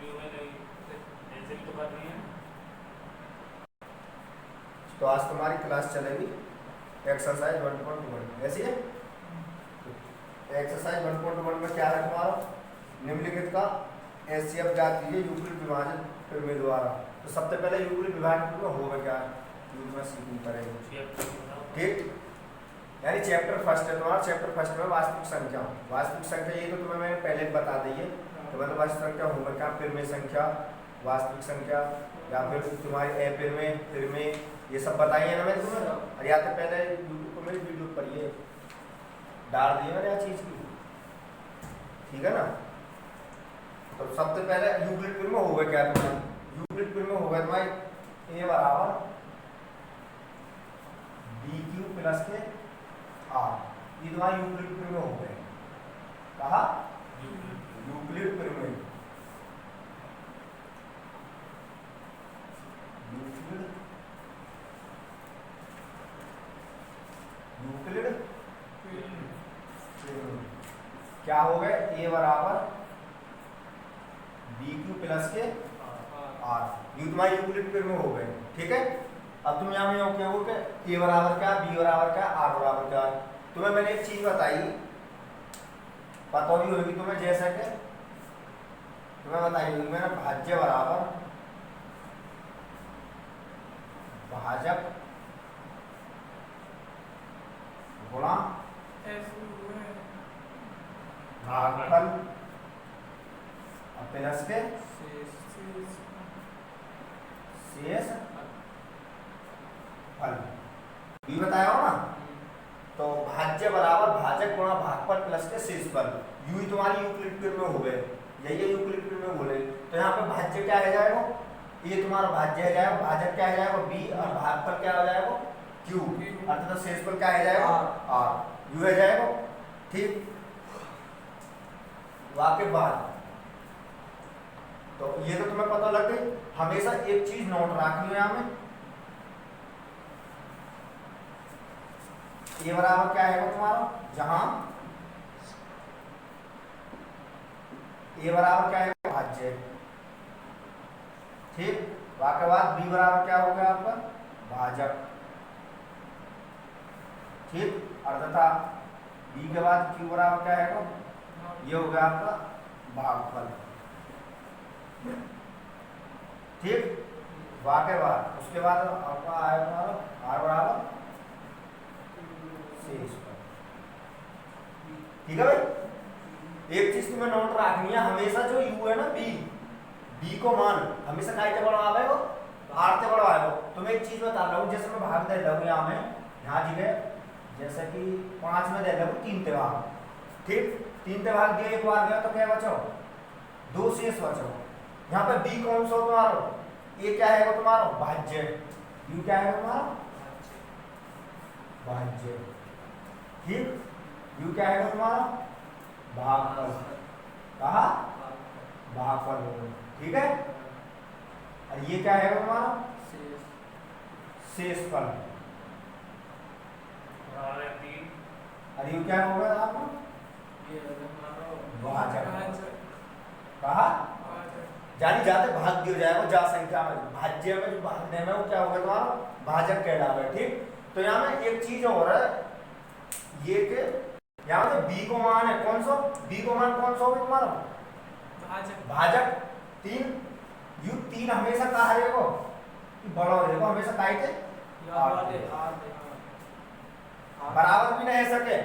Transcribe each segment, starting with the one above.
Video में नहीं ऐसे भी तो कर रही है। तो आज तुम्हारी क्लास चलेगी एक्सरसाइज 1.1 ऐसी है। एक्सरसाइज 1.1 में क्या है तुम्हारा, निम्नलिखित का एचसीएफ ज्ञात कीजिए यूक्लिड विभाजन प्रमेय द्वारा। तो सबसे पहले यूक्लिड विभाजन प्रमेय होगा क्या है, में सीखनी पड़ेगी। ठीक, यानी चैप्टर फर्स्ट है तुम्हारा। चैप्टर फर्स्ट में वास्तविक संख्या, वास्तविक संख्या ये तो तुम्हें मैंने पहले बता दी है। तो मतलब वास्तविक संख्या होगा क्या, प्रमेय संख्या, वास्तविक संख्या, या फिर तुम्हारी प्रमेय ये सब बताइए ना मैंने तुम्हें। और या तो पहले यूट्यूब को मेरी वीडियो पढ़िए, डाल दिए मैंने चीज की, ठीक है ना। तो सबसे पहले यूक्लिड प्रमेय होगा क्या तुम्हारा, यूक्लिड प्रमेय होगा तुम्हारी ए बराबर बी क्यू प्लस के आर। ये तुम्हारी यूक्लिड प्रमेय हो गए। कहा यूक्लिड प्रमेय, यूक्लिड क्या हो गए, ए बराबर बी क्यू प्लस के आर। ये तुम्हारी यूक्लिड प्रमेय हो गए। ठीक है, अब तुम यहाँ में क्या हो कि ए बराबर क्या, बी बराबर क्या, आर बराबर क्या। तुम्हें मैंने एक चीज बताई, पता भी होगी तुम्हें, जैसा कि तुम्हें बताई होगी मैंने, भाज्य बराबर भाजक गुणा भागफल प्लस के शेष फल। ये बताया हो ना। तो भाज्य बराबर भाजक गुणा भागफल प्लस के शेषफल, यू ही तुम्हारी यूक्लिड प्रमेय हो गए। यही यूक्लिड प्रमेय बोले। तो यहाँ पे भाज्य क्या है जाएगा, ये तुम्हारा भाज्य है जाएगा, भाजक क्या है जाएगा बी, और भागफल क्या हो जाएगा क्यू, अर्थात शेषफल क्या है जाएगा आर, यू है जाएगा। ठीक, वाके बाद तो ये तो तुम्हें पता लग गई। हमेशा एक चीज नोट रखनी है यहाँ में, ये बराबर क्या है तुम्हारा, जहां ए बराबर क्या है भाज्य। ठीक, वाके बाद बी बराबर क्या हो गया आपका भाजक। ठीक, अर्थात बी के बाद क्यू बराबर क्या है, ये हो गया आपका भागफल। ठीक, वाके बाद उसके बाद आपका आया तुम्हारा आर बराबर शेषफल। ठीक है भाई, एक चीज तुम्हें नोट रखनी है, हमेशा जो यू है ना बी, बी को मान हमेशा काय से बढ़ावे हो, आर से बढ़ावे हो। तो मैं एक चीज बता रहा हूँ, जैसे मैं भाग दे रहा हूँ यहाँ में, यहाँ जगह जैसे कि 5 में दे रहा हूँ 3 भाग। ठीक, 3 भाग दिया, एक बार गया तो क्या बचाओ 2 शेष बचाओ। यहाँ पे बी कौन सा तुम्हारा, ये क्या है तुम्हारा भाज्य, यू क्या है तुम्हारा भाज्य। ठीक, यू क्या है तुम्हारा भागफल, कहा भागफल। ठीक है, और ये क्या है तुम्हारा शेषफल। और ये क्या होगा आपको भाजक, कहा जानी जाते भाग दिया जाएगा जा संख्या में, भाज्य में जो भागने में वो क्या होगा तुम्हारा भाजक कहलावे। ठीक, तो यहाँ में एक चीज और है, ये कि यहाँ पे बी को मान है कौन सा, बी को मान कौन सा होगा तुम्हारा भाजक 3। यू 3 हमेशा कहा रहेगा बड़ा रहेगा, हमेशा काहे थे बराबर भी नहीं सके।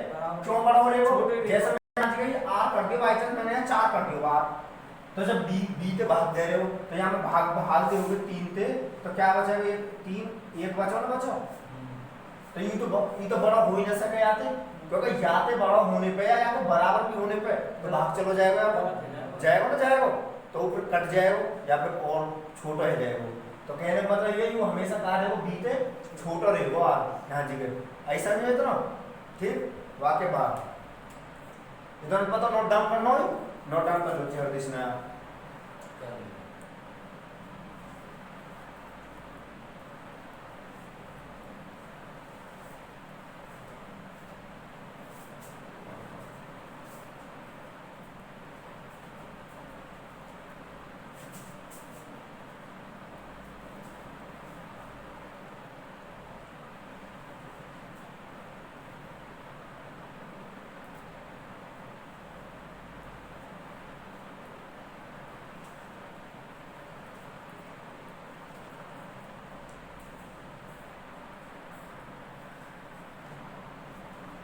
क्यों बड़ा हो रहेगा, जैसे मैंने आर कर दिया बाई चांस मैंने यहाँ 4 कर दिया बार, तो जब बी बी ते भाग दे रहे हो तो यहाँ पे भाग दोगे 3 ते, तो क्या बचेगा 3 1 बचो ना बचो। तो ये तो बड़ा हो ही ना सके याते, क्योंकि याते बड़ा होने पे या तो बराबर भी होने पे तो भाग चलो जाएगा, जाएगा ना जाएगा, तो फिर कट जाएगा या फिर और छोटा हो जाएगा। तो कहने का मतलब ये हमेशा कहा रहेगा बी ते छोटा रहेगा आर यहाँ जगह, ऐसा नहीं है। ठीक, वाके बाद इधर पता नोट डाउन करना हो, नोट डाउन कर लो जल्दी से।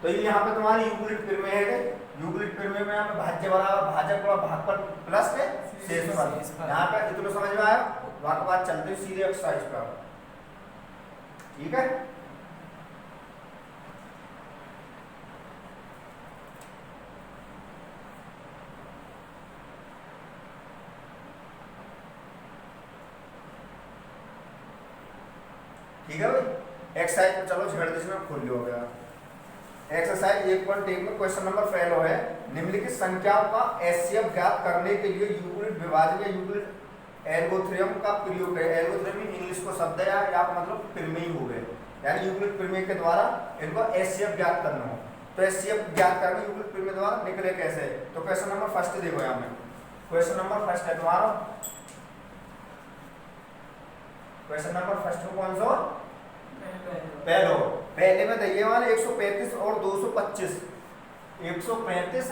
तो ये यहाँ पे तुम्हारी यूक्लिड प्रमेय है। यूक्लिड प्रमेय में यहाँ पे भाज्य बराबर भाजक गुणा भागफल प्लस के शेषफल। यहाँ पे इतना समझ में आया। वहां के बाद चलते सीधे एक्सरसाइज पर। ठीक है, ठीक है भाई। एक्सरसाइज में चलो झड़ दिश में खोल लिया हो गया। एक्सरसाइज 1.1 में क्वेश्चन नंबर पहला है, निम्नलिखित संख्याओं का एचसीएफ ज्ञात करने के लिए यूक्लिड विभाजन या यूक्लिड एल्गोरिथम का प्रयोग है। एल्गोरिथम इंग्लिश को शब्द है या मतलब प्रमेय हो गए, यानी यूक्लिड प्रमेय के द्वारा इनको एचसीएफ ज्ञात करना हो। तो एचसीएफ ज्ञात करना यूक्लिड प्रमेय द्वारा निकले कैसे? तो क्वेश्चन नंबर फर्स्ट देखो यहाँ में। क्वेश्चन नंबर फर्स्ट है तुम्हारा, क्वेश्चन नंबर फर्स्ट में कौन सा? पहले में दिए वाले 135 और 225, 135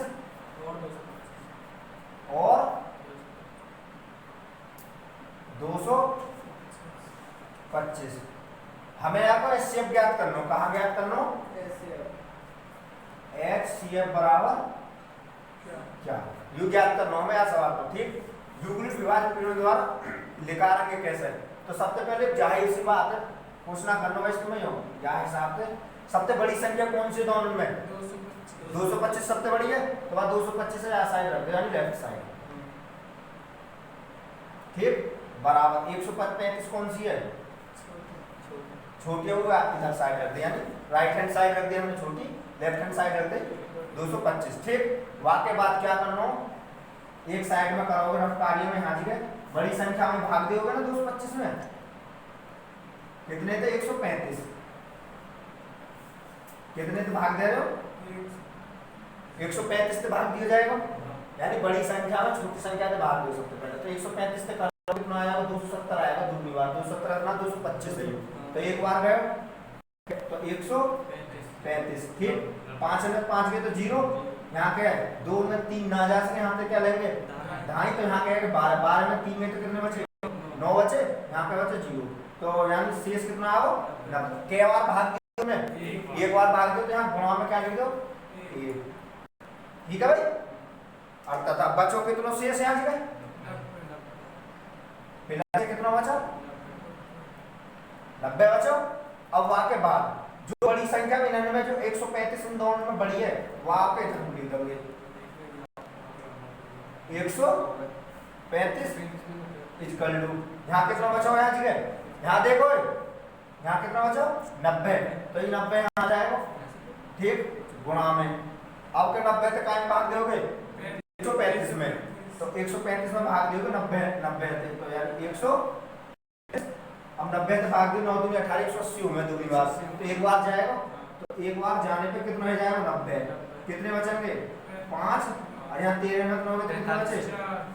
और 225। हमें यहाँ पर एचसीएफ ज्ञात करना हो। कहाँ ज्ञात करना हो? एचसीएफ बराबर क्या, यू ज्ञात करना हो हमें यहाँ सवाल को। ठीक, यूक्लिड विभाजन प्रमेय द्वारा लिखा रहेंगे कैसे? तो सबसे पहले जाहिर सी बात है पूछना करना वैसे तुम्हें हो क्या हिसाब से सबसे बड़ी संख्या कौन सी दोनों में? 225 सबसे बड़ी है, तो बाद 225 से साइड रख दो यानी लेफ्ट साइड। ठीक, बराबर 135 कौन सी है? छोटी है, वो इधर साइड रख दे यानी राइट हैंड साइड रख दे हमने छोटी, लेफ्ट हैंड साइड रख दे 225। ठीक, वाके बाद क्या करना हो? एक साइड में करोगे रफ कार्य में, हाँ जी है, बड़ी संख्या में भाग दोगे ना 225 में, कितने थे? 135। कितने से भाग दे रहे हो? 135 से भाग दिया जाएगा, यानी बड़ी संख्या में छोटी संख्या से भाग दो सबसे पहले। तो 135 से करोगे कितना आएगा? 270 आएगा दूसरी बार। 270 ना 225 है, तो एक बार गए तो 135। ठीक, 5 में 5 गए तो 0, यहाँ क्या है 2 में 3 ना जा सके, यहाँ से क्या लेंगे? ढाई। तो यहाँ क्या है 12, 12 में 3 में तो कितने बचे? 9 बचे, यहाँ पे बचे 0। तो यानी शेष कितना आओ? 90। क्या बार भाग दिया तुमने? एक बार भाग दिया, तो यहाँ गुणा में क्या लिख दो? 1। ठीक है भाई, अर्थात बचो कितना शेष यहाँ से फिलहाल कितना बचा? 90 बचो। अब वहां के बाद जो बड़ी संख्या में 99 जो 135 इन दोनों में बड़ी है वहां पे इधर लिख दोगे 135 इक्वल टू, यहाँ कितना बचा हो? यहाँ जगह यहाँ देखो, यहाँ कितना बचा? 90। तो ये 90 यहाँ आ जाएगा। ठीक, गुणा में अब के 90 तक कायम भाग दोगे 135 में, तो 135 में भाग दोगे 90 थे, तो यार 100। अब 90 से भाग दो 9 दूनी 18, 180 में दूसरी बार, तो एक बार जाएगा। तो एक बार जाने पे कितना हो जाएगा? 90। कितने बचेंगे? 5, और यहाँ 13 में कितना होगा? कितना बचे?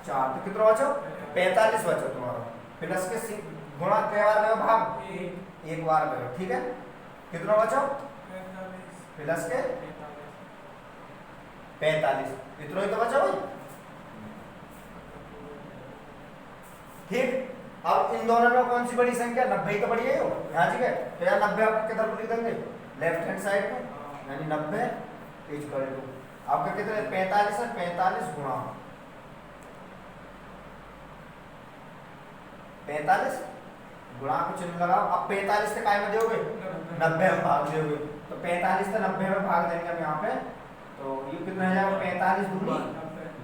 4। तो कितना बचो? 45 बचो तुम्हारा। प्लस के गुणा क्या बार गए भाग? एक बार गए। ठीक है, कितना बचो? प्लस के 45, इतना ही तो बचा भाई। ठीक, अब इन दोनों में कौन सी बड़ी संख्या? 90 तो बड़ी है हो यहाँ ठीक है, तो यहाँ 90 आप किधर लिख देंगे? लेफ्ट हैंड साइड में, यानी 90 इक्वल टू आपका कितने? 45 है, 45 गुणा 45 गुणा को चिन्ह लगाओ। अब 45 से काय में दोगे? 90 में भाग दोगे, तो 45 से 90 में भाग देंगे हम यहाँ पे, तो ये कितना हो जाएगा? 45 दूनी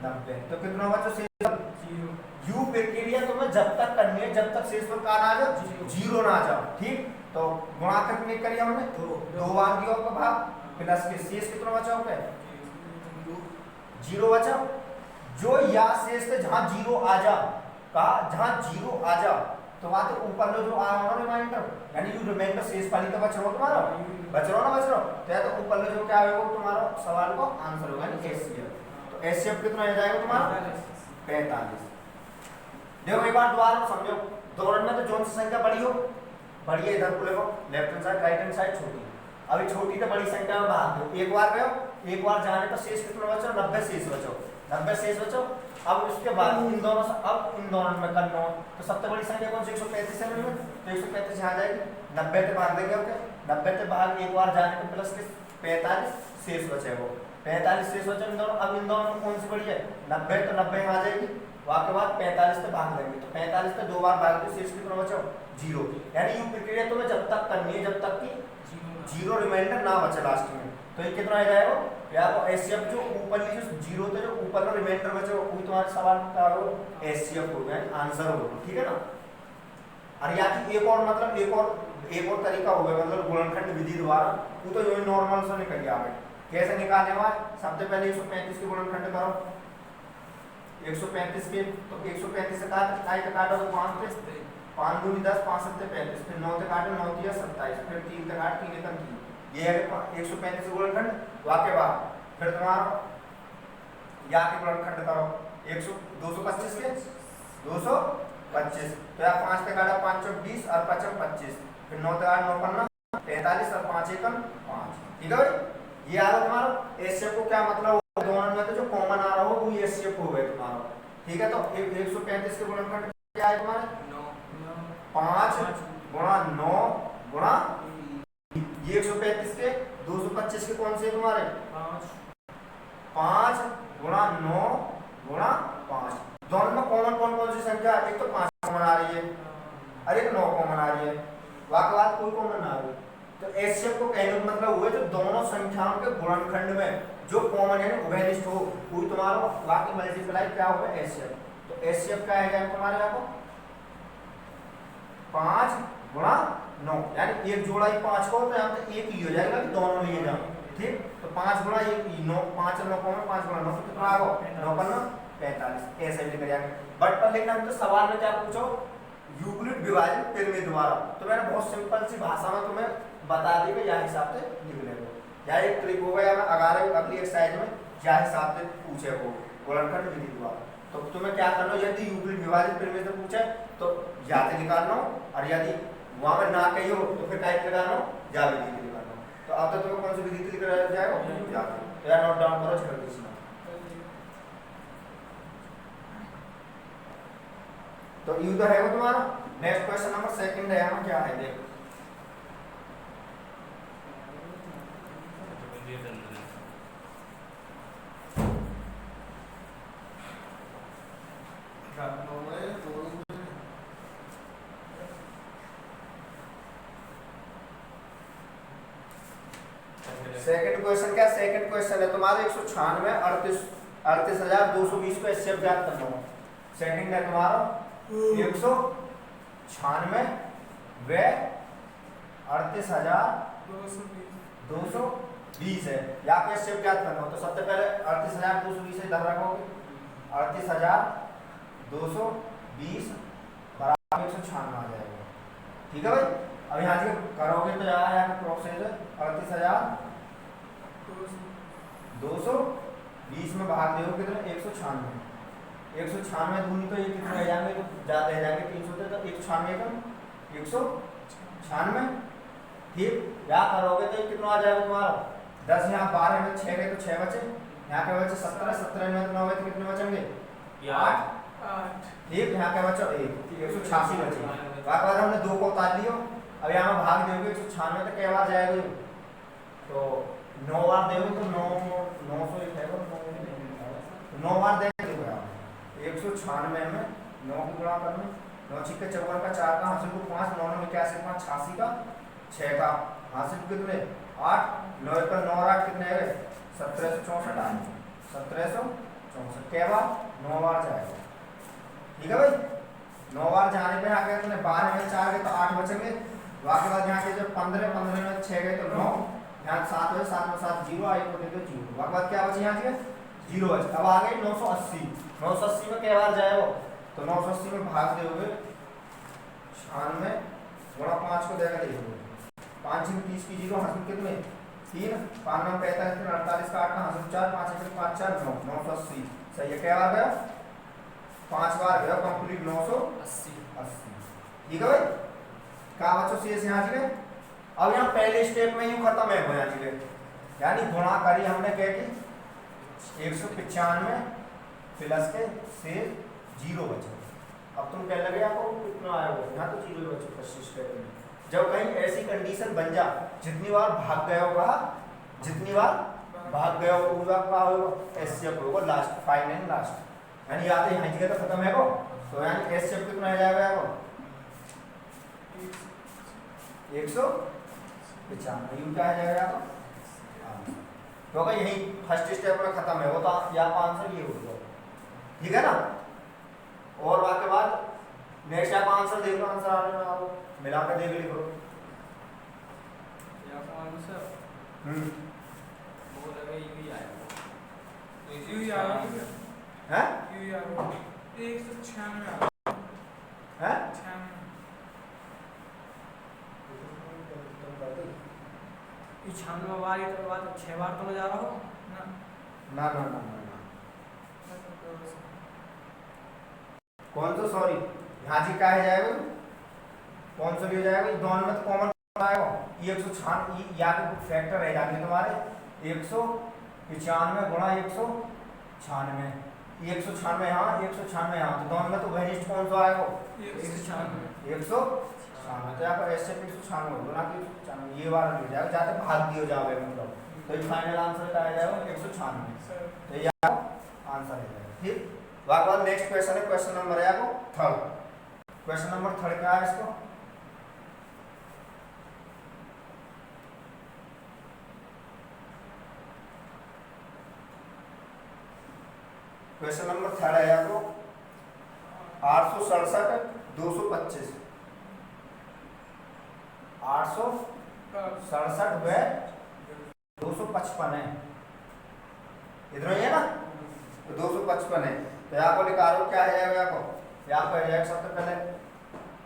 90। तो कितना बचा शेष? यू प्रक्रिया तुम्हें जब तक करनी है जब तक शेष पर का ना आ जाओ, 0 ना आ जाओ। ठीक, तो गुणा करने करिए हमने 2 बार दिया आपका भाग, प्लस के शेष कितना बचा होगा? 0 बचा। जो या शेष से जहां 0 आ जा, कहा जहां 0 आ जा, तो वहां तो ऊपर लो जो आया होगा रिमाइंडर, यानी यू रिमाइंडर शेष वाली तो बच रहा हो तुम्हारा, बच रहा हो ना, बच रहा हो, तो या तो ऊपर लो जो क्या होगा तुम्हारा सवाल को आंसर होगा, यानी एचसीएफ। तो एचसीएफ कितना हो जाएगा तुम्हारा? 45। देखो एक बार दोबारा समझो, दोनों में तो जोन सी संख्या बड़ी हो, बड़ी है इधर को देखो, left hand side right hand side छोटी। अभी छोटी तो बड़ी संख्या में भाग दो, एक बार गए, एक बार जाने पर शेष कितना बचो? 90 शेष बचो, 90 शेष बचो। अब उसके बाद इन दोनों से, अब इन दोनों में करना हो तो सबसे बड़ी संख्या कौन सी? 135 है में, तो 135 यहाँ जाएगी, 90 से भाग देंगे। ओके, 90 से भाग एक बार जाने पर प्लस के 45 शेष बचे वो 45 शेष बचे इन दोनों। अब इन दोनों में कौन सी बड़ी है 90, तो 90 में आ जाएगी। वहां के बाद 45 पे भाग देंगे, तो 45 पे 2 बार भाग दो, शेष कितना बचा 0। यानी ये प्रक्रिया तुम्हें जब तक करनी है जब तक कि 0 रिमाइंडर ना बचे लास्ट में। तो ये कितना आ जाएगा या वो एचसीएफ जो ऊपर जो 0 थे जो ऊपर का रिमाइंडर बचे वो तुम्हारे सवाल का हो एचसीएफ हो गया आंसर होगा, ठीक है ना। और या कि एक और मतलब एक और तरीका हो गया मतलब गुणनखंड विधि द्वारा, वो तो जो नॉर्मल से निकल गया। कैसे निकालने वाला, सबसे पहले 135 के गुणनखंड करो 135 के, तो 135 से काटो तो 5 पे 5 दूनी 10 5 सत्ते 35, फिर 9 से काटो 9 दिया 27, फिर 3 से काट 3 एकम 3, ये है 135 गुणनखंड। वाके बाद फिर तुम्हारा या के गुणनखंड करो 225 के 225, तो या 5 से काटा 5 चौक 20 और 5 25, फिर 9 से काट 9 पन्ना 45 और 5 एकम 5, ठीक है भाई। ये आ रहा तुम्हारा एचसीएफ को क्या मतलब दोनों में तो जो कॉमन आ रहा हो वो एचसीएफ हो गया तुम्हारा, ठीक है। तो 135 के गुणनखंड क्या है तुम्हारे 5 गुणा 9 गुणा ये 135 के 225 के कौन से तुम्हारे 5 गुणा 9 गुणा 5, दोनों में कॉमन कौन सी संख्या, एक तो 5 कॉमन आ रही है और एक 9 कॉमन आ रही है, वाके बाद कोई कॉमन ना आ रही। तो एचसीएफ को कहने का मतलब हुआ जो दोनों संख्याओं के गुणनखंड में जो कॉमन है उभयनिष्ठ हो कोई तुम्हारा बाकी मल्टीप्लाई क्या होगा एचसीएफ। तो एचसीएफ क्या है तुम्हारे यहाँ को 5 गुणा 9, यानी एक जोड़ा ही 5 को तो यहाँ पे एक ही हो जाएगा कि दोनों लिए जाओ, ठीक। तो 5 गुणा 1 9 5 और 9 कॉमन 5 गुणा 9 तो कितना आ गया 9 पर 9 45, ऐसे भी कर जाएंगे। बट पर लेकिन हम तो सवाल में क्या पूछो यूक्लिड विभाजन पिरामिड द्वारा, तो मैंने बहुत सिंपल सी भाषा में तुम्हें बता दी कि यह हिसाब से लिख लेंगे, या एक ट्रिक होगा या मैं अगर अगली एक्सरसाइज में क्या हिसाब से पूछे वो गुणनखंड विधि द्वारा। तो तुम्हें क्या करना, यदि यूक्लिड विभाजन पिरामिड से पूछे तो या तो निकालना हो, और यदि वहां पर ना कही हो तो फिर टाइप लगाना हो या विधि निकालना हो। तो अब तक तुम्हें कौन सी विधि लिख जाएगा या तो यार नोट डाउन करो छेड़ दीजिए। तो यू तो है वो तुम्हारा। नेक्स्ट क्वेश्चन नंबर 2 है हमें क्या है देखो, सेकंड क्वेश्चन क्या, सेकंड क्वेश्चन है तुम्हारे 196 38,220 को एचसीएफ ज्ञात करना हो। सेकंड है तुम्हारा 196 व 38,220 है, या पे एचसीएफ ज्ञात करना हो। तो सबसे पहले 38,220 से इधर रखोगे 38,220 बराबर 196 आ जाएगा, ठीक है भाई। अब यहाँ से करोगे तो यहाँ प्रोसेस है 38,220 में भाग दोगे कितने 196, 196 दूनी तो ये कितने रह जाएंगे, तो ज्यादा रह जाएंगे 300 थे, तो 196 का 196, ठीक। यहाँ करोगे तो कितना आ जाएगा तुम्हारा 10 यहाँ 12 में 6 गए तो 6 बचे, यहाँ के बचे 17 17 में 9 गए तो कितने बचेंगे 8, ठीक। यहाँ के बचे 186 बचे। उसके बाद हमने 2 को उतार लियो, अब यहाँ भाग दोगे 196 तो कै बार जाएगा, तो 9 बार दोगे तो 9 बार देंगे 196 में 9 को गुणा करना, 9 छिक्के 54 का 4 का हासिल को 5 9 9 81 5 86 का 6 का हासिल कितने 8 9 पर 9 और 8 कितने है 1764 आएंगे 1764 कै बार 9 बार जाएगा, ठीक है भाई। 9 बार जाने पे आगे 12 में 4 गए तो 8 बचेंगे, वाके बाद यहाँ के जो 15 में 6 गए तो 9, यहाँ 7 है 7 में 7 0 आई को देखो 0, वाके बाद क्या बचे यहाँ से 0 बचे। अब आ गए 980 में क्या बार जाएगा, तो 980 में भाग दोगे 96 गुणा 5 को देगा देखोगे 5 30 की 0 हासिल कितने 3 5 9 45 48 का 8 का हासिल 4 5 5 4 9 980 सही है, क्या बार गया 5 बार गया कंप्लीट 980, ठीक है भाई। कहा बच्चों शेष यहाँ चले। अब यहाँ पहले स्टेप में ही खत्म है यहाँ चले, यानी गुणा करी हमने क्या की 195 प्लस के शेष 0 बचे। अब तुम कह लगे आपको कितना आया हो, यहाँ तो 0 बचे 25 स्टेप में। जब कहीं ऐसी कंडीशन बन जा जितनी बार भाग गया होगा जितनी बार भाग गया ऊर्जा का होगा एचसीएफ होगा लास्ट फाइनल लास्ट यानी या तो यहाँ जगह तो खत्म है को तो यानी एचसीएफ कितना आ जाएगा आपको 195 यू क्या आ जाएगा आपको तो अगर यही फर्स्ट स्टेप में खत्म है वो तो यहाँ का आंसर ये होगा ठीक है ना। और बाकी बाद नेक्स्ट आप आंसर देख लो आंसर आ रहा है आपको मिला के देख ली करो वो लगा यू आएगा यू आएगा हैं यू आएगा 196 हैं 96 बार ये तो बात 6 बार तो मैं जा रहा हूँ ना ना ना ना कौन सा सॉरी यहाँ जी क्या है जाएगा कौन सा भी हो जाएगा दोनों में तो कॉमन आएगा ये 196 यहाँ पे कुछ फैक्टर रह जाएंगे तुम्हारे 195 गुणा 196 196 यहाँ 196 यहाँ तो दोनों में तो वेरिएस्ट कौन सा आएगा 196 तो यहाँ पर ऐसे 196 गुणा 196 ये वाला मिल जाएगा जाते भाग दिया जाओगे मतलब तो ये फाइनल आंसर क्या आ जाएगा 196 तो ये आंसर है ठीक। बाद नेक्स्ट क्वेश्चन है क्वेश्चन नंबर है आपको थर्ड क्वेश्चन नंबर थर्ड क्या है इसको क्वेश्चन नंबर थर्ड है आपको 867 225 867 व 255 है इधर ही है ना तो 255 है तो यहाँ को निकालो क्या है जाएगा यहाँ को जाएगा सबसे पहले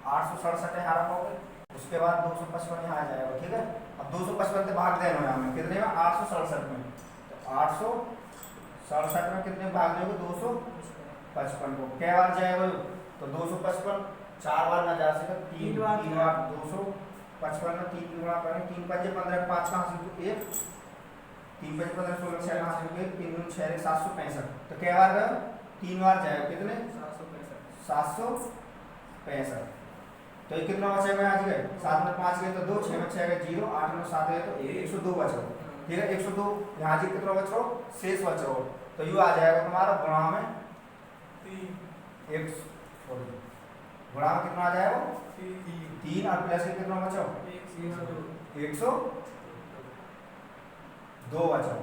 867 यहाँ रखोगे उसके बाद 255 यहाँ आ जाएगा ठीक है। अब 255 से भाग देना यहाँ में कितने में 867 में तो 867 में कितने भाग दोगे 255 को क्या बार जाएगा तो 255 4 बार ना जा सके 3 बार 255 में 3 गुणा करें 3 5 15 5 कहाँ से 1 3 5 15 16 6 कहाँ से 3 6 765 तो क्या बार गए 3 बार जाएगा कितने 765 तो ये कितना बचेगा आज गए 7 में 5 गए तो 2 6 में 6 गए 0 8 में 7 गए तो 102 बचो ठीक है 102 यहाँ जी कितना बचो शेष बचो तो यू आ जाएगा तुम्हारा गुणा में 1 गुणा में कितना आ जाएगा 3 और प्लस के कितना बचो 102 बचो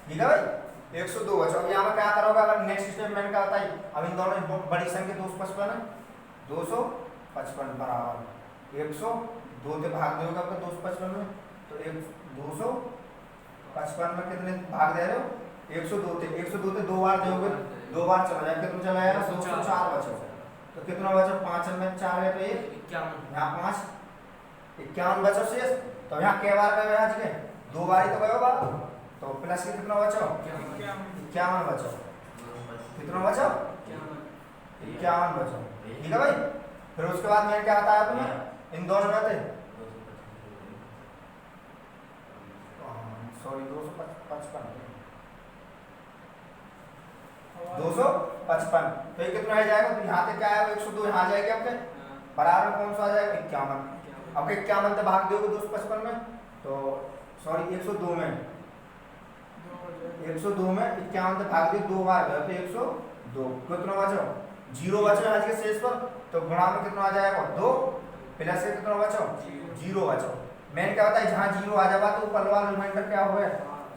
ठीक है भाई 102 बचो। अब यहाँ में क्या करोगे अगर नेक्स्ट स्टेप मैंने क्या बताई अब इन दोनों बड़ी संख्या 255 है 255 बराबर 102 से भाग दोगे आपका 255 में तो 255 में कितने भाग दे रहे हो 102 से 2 बार दोगे 2 बार चला जाए कितना चला जाएगा 204 बचो तो कितना बचो 5 में 4 है तो ये 51 यहाँ 5 51 बचो शेष तो यहाँ क्या बार गए आज के 2 बार ही तो गए बार तो प्लस के कितना बचो 51 बचो कितना बचो 51 बचो ठीक है भाई। फिर उसके बाद मैंने क्या बताया तुम्हें इन दोनों में थे सॉरी 255 तो ये कितना आ जाएगा तो यहाँ से क्या है 102 यहाँ जाएगा आपके बराबर कौन सा आ जाएगा 51 अब 51 से भाग दोगे 255 में तो सॉरी 102 में 102 में 51 से भाग दिए 2 बार गए तो 102 कितना बचो 0 बचो आज के शेष पर तो गुणा में कितना आ जाएगा 2 प्लस से कितना बचो 0 बचो। मैंने क्या बताया जहाँ 0 आ जाएगा तो ऊपर वाला रिमाइंडर क्या हो गया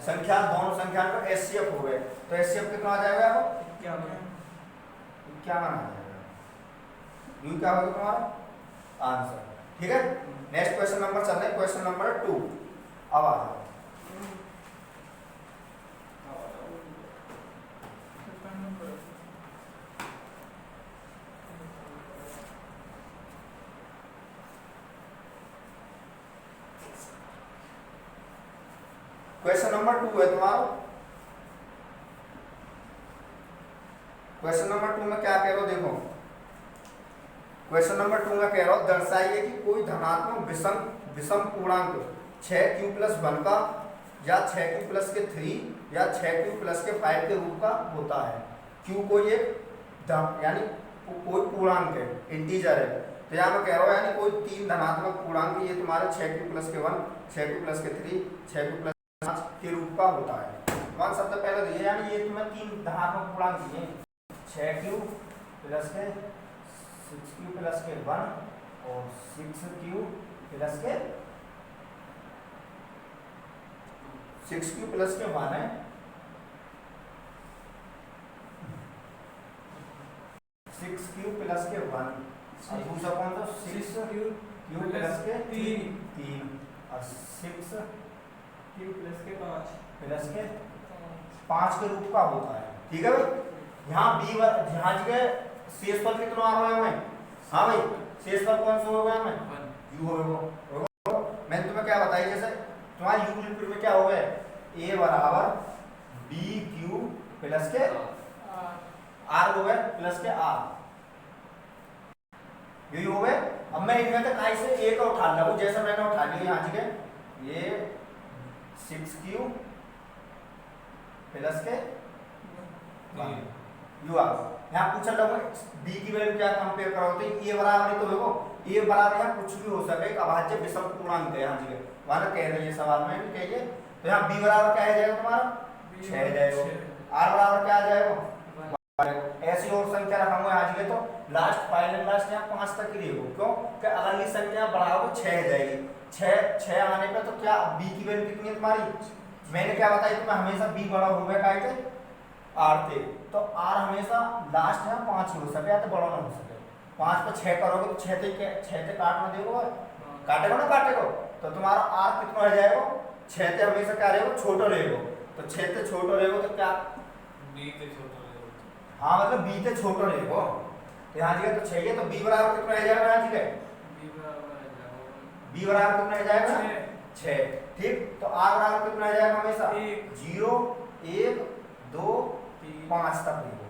संख्या दोनों संख्या का एचसीएफ हो गए तो एचसीएफ कितना आ जाएगा आपको 51 आ जाएगा यू क्या होगा तुम्हारा आंसर ठीक है। नेक्स्ट क्वेश्चन नंबर चल रहे हैं क्वेश्चन नंबर 2 अब आ जाओ क्वेश्चन नंबर 2 है तुम्हारा। क्वेश्चन नंबर 2 में क्या कह रहे हो देखो क्वेश्चन नंबर 2 में कह रहा हूं दर्शाइए कि कोई धनात्मक विषम पूर्णांक 6q + 1 का या 6q + के 3 या 6q + के 5 के रूप का होता है। q कोई एक यानी कोई पूर्णांक है इंटीजर है तो यहाँ मैं कह रहा हूँ यानी कोई तीन धनात्मक पूर्णांक ये तुम्हारे 6q प्लस के 1, 6q प्लस के 3, 6q प्लस 5 के रूप का होता है। मान सबसे पहले तो ये यानी ये तुम्हें तीन धनात्मक पूर्णांक दिए 6q प्लस के 6q प्लस के 1 और 6q प्लस के 6q प्लस के 1 है, 6q प्लस के 1 और दूसरा कौन था 6q प्लस के 3 और 6q प्लस के 5 प्लस के 5 के रूप का होता है। ठीक है भाई, यहाँ बी यहाँ जगह शेषफल कितना आ रहा है हमें? हाँ भाई, शेषफल कौन सा होगा हमें? यू होगा। मैंने तुम्हें क्या बताया, जैसे तुम्हारे यूक्लिड में क्या हो गया, a बराबर बी क्यू प्लस के आर हो गए प्लस के आर, यही हो गए। अब मैं इनमें से कहीं से a का उठा लूं, जैसे मैंने उठा लिया यहाँ जगह ये 6q प्लस के यू आ गया। यहाँ पूछा लोगों b की वैल्यू क्या कंपेयर करो, तो a बराबर ही तो देखो, a बराबर यहाँ कुछ भी हो सके, अभाज्य विषम पूर्णांक है यहाँ जगह, वहां कह रही है सवाल में भी कहिए। तो यहाँ b बराबर क्या आ जाएगा तुम्हारा 6 आ जाएगा, r बराबर क्या आ जाएगा, ऐसी और संख्या रखूंगा आज के, तो लास्ट फाइनल लास्ट यहाँ 5 तक ही रहेगा। क्यों कि अगली संख्या बढ़ाओगे 6 आ जाएगी, 6 आने पे तो क्या b की वैल्यू कितनी है तुम्हारी, मैंने क्या बताया तुम्हें, हमेशा b बड़ा होगा काय थे r थे, तो r हमेशा लास्ट यहाँ 5 हो सके या तो बड़ा ना हो सके। 5 पे 6 करोगे तो 6 से काटना देगा, काटेगा ना काटेगा, तो तुम्हारा r कितना हो जाएगा 6 से हमेशा क्या रहेगा छोटा रहेगा, तो 6 से छोटा रहेगा तो क्या b से छोटा रहेगा, हाँ मतलब b से छोटा रहेगा। तो यहाँ जगह तो चाहिए, तो b बराबर कितना आ जाएगा यहाँ जगह, b बराबर कितना आ जाएगा 6। ठीक, तो r बराबर कितना आ जाएगा हमेशा 0 1 2 5 तक रहेगा,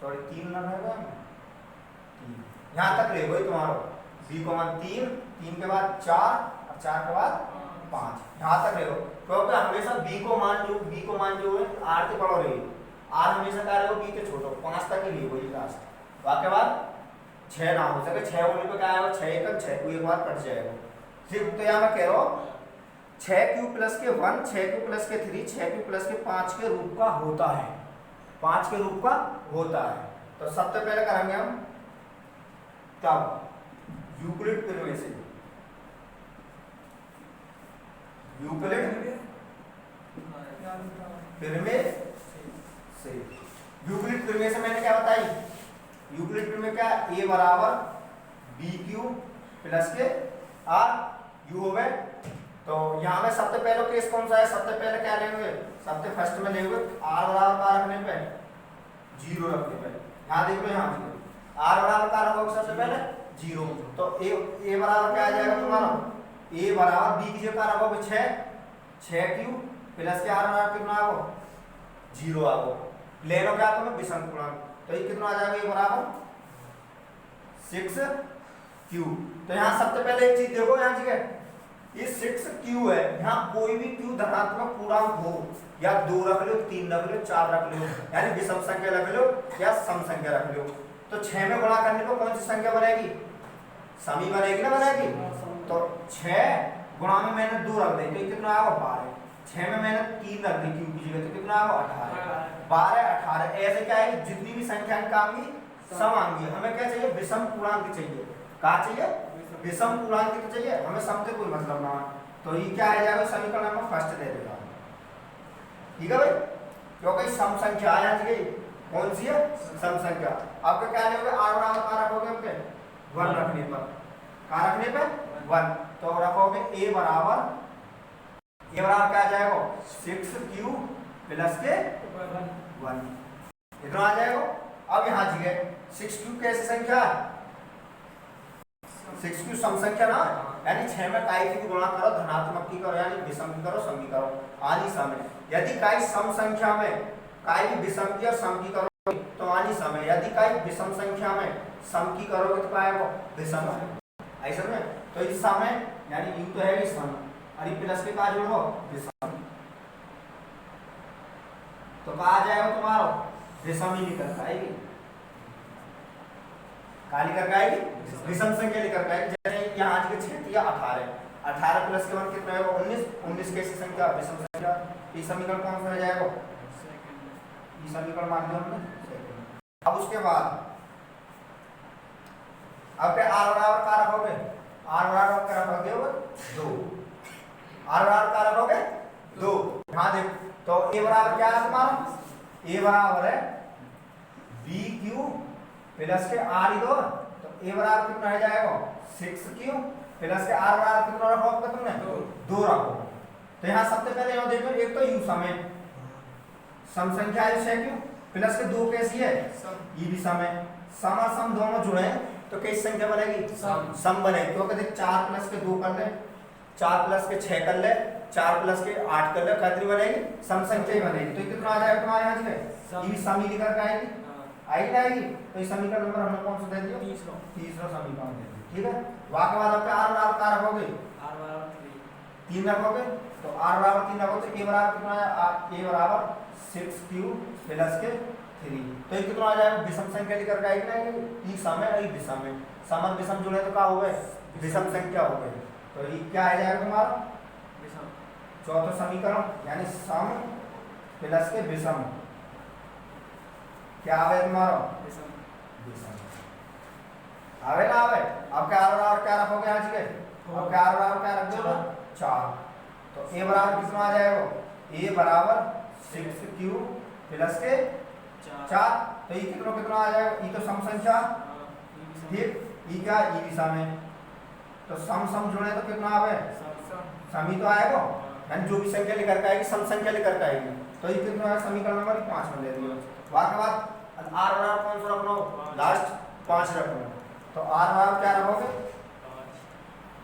सॉरी 3 ना रहेगा 3, यहाँ तक रहेगा तुम्हारा b को मान 3 के बाद 4 और 4 के बाद 5, यहाँ तक रहेगा। क्योंकि हमेशा b को मान जो है r से बड़ा रहेगा, r हमेशा क्या रहेगा b के छोटा, 5 तक ही रहेगा ये लास्ट, उसके बाद 6 ना हो सके, 6 होने पे क्या आएगा 6 एकम 6 को एक बार कट जाएगा। ठीक, तो यहाँ मैं कह रहा हूँ 6q प्लस के 1, 6q प्लस के 3, 6q प्लस के 5 के रूप का होता है, 5 के रूप का होता है। तो सबसे पहले करेंगे हम तब यूक्लिड प्रमेय से, यूक्लिड प्रमेय से, यूक्लिड प्रमेय से मैंने क्या बताई, यूक्लिड प्रमेय क्या, a बराबर बी क्यू प्लस के आर यू हो गए। तो यहाँ में सबसे पहले केस कौन सा है, सबसे पहले क्या लेंगे, सबसे फर्स्ट में लेंगे आर बराबर का रखने पे 0 रखने पे, यहाँ देखो यहाँ आर बराबर का रखोगे सबसे पहले 0, तो a बराबर क्या आ जाएगा तुम्हारा, a बराबर b की जगह रखोगे 6q प्लस के आर बराबर कितना आओ 0 आओ, ले लो क्या तुम्हें विषम पूर्णांक, तो ये कितना आ जाएगा, ये बराबर 6q। तो यहाँ सबसे पहले एक चीज देखो, यहाँ जगह ये 6q है, यहाँ कोई भी q धनात्मक पूर्णांक हो, या 2 रख लो 3 रख लो 4 रख लो, यानी विषम संख्या रख लो या सम संख्या रख लो, तो 6 में गुणा करने पर कौन सी संख्या बनेगी, समी बनेगी ना बनेगी। तो 6 गुणा में मैंने 2 रख दी तो कितना आएगा 12, 6 में मैंने 3 रख दी q की जगह, तो कितना आएगा 18, 12 18। ऐसे क्या है, जितनी भी संख्या आएंगी सम आएंगी, हमें क्या चाहिए विषम पूर्णांक चाहिए, कहा चाहिए विषम पूर्णांक तो चाहिए, हमें सम से कोई मतलब ना। तो ये क्या आ जाएगा, समीकरण में फर्स्ट दे देगा, ठीक है भाई, क्योंकि सम संख्या आ जाएगी, कौन सी है सम संख्या। आपका क्या लेंगे, आर बराबर का रखोगे आपके 1 रखने पर, कहाँ रखने पे 1, तो रखोगे a बराबर क्या आ जाएगा 6q प्लस के 1, इतना आ जाएगा। अब यहाँ जगह 6q कैसी संख्या है, 6q सम संख्या ना, यानी 6 में काई की गुणा करो, धनात्मक की करो यानी विषम की करो, सम की करो, आनी सम है। यदि काई सम संख्या में काई की विषम की और सम की करो तो आनी सम है, यदि काई विषम संख्या में सम की करोगे तो क्या आएगा विषम है, ऐसा में। तो इस सम है यानी यू तो है ही सम, और ये प्लस के का जोड़ो विषम, तो कहा जाएगा तुम्हारा विषम ही निकलता है। क्या लेकर के आएगी? विषम संख्या लेकर के आएगी। जैसे यहाँ आज के 6 या 18, 18 प्लस के 1 कितना होगा? 19, 19 कैसी संख्या? विषम संख्या। ये समीकरण कौन सा हो जाएगा? ये समीकरण मान लिया हमने सेकंड। अब उसके बाद अब क्या r बराबर क्या रखोगे? r बराबर क्या रखोगे? 2। r बराबर क्या रखोगे? 2। हाँ देख, तो a बराबर क्या है तुम्हारा? a बराबर है bq प्लस के r दो, तो a बराबर कितना हो जाएगा? 6q प्लस के r बराबर कितना रखोगे तुमने? 2 रखो। तो यहाँ सबसे पहले यहाँ देखो, एक तो u सम है, सम संख्या है 6q प्लस के 2 कैसी है? ये भी सम है। सम और सम दोनों जुड़े तो कैसी संख्या बनेगी? सम बनेगी। तो कहते 4 प्लस के 2 कर ले, 4 प्लस के 6 कर ले, 4 प्लस के 8 कर ले, कितनी बनेगी? सम संख्या ही बनेगी। तो कितना आ जाएगा तुम्हारे यहाँ से? ये भी सम ही लेकर के आएगी, आएगी ना आएगी। तो ये समीकरण नंबर हमने कौन सा दे दिया? तीसरा समीकरण दे दिया। ठीक है, वाक्य बाद आपके r बराबर क्या रखोगे? 3 रखोगे। तो r बराबर 3 रखोगे तो a बराबर कितना है? a बराबर 6q प्लस के 3। तो ये कितना आ जाएगा? विषम संख्या लेकर के आएगी ना, ये सम है, ये विषम है। सम और विषम जुड़े तो क्या हो गए? विषम संख्या हो गई। तो ये क्या आ जाएगा तुम्हारा? चौथा समीकरण, यानी सम प्लस के विषम क्या आवे तुम्हारा? विषम आवे ना आवे। अब क्या बराबर क्या रखोगे आज के? अब क्या बराबर क्या रख दोगे? 4। तो a बराबर कितना आ जाएगा? a बराबर 6q प्लस के 4। तो ये कितना आ जाएगा? ये तो सम संख्या, ठीक, ये क्या? ये भी सम है। तो सम सम जुड़े तो कितना आवे? सम ही तो आएगा, यानी जो भी संख्या लेकर के आएगी सम संख्या लेकर के आएगी। तो ये कितना है? समीकरण नंबर 5 में ले लिया। वाक्य बाद r बराबर कौन सा रखना? लास्ट 5 रखना। तो r बराबर क्या रखोगे?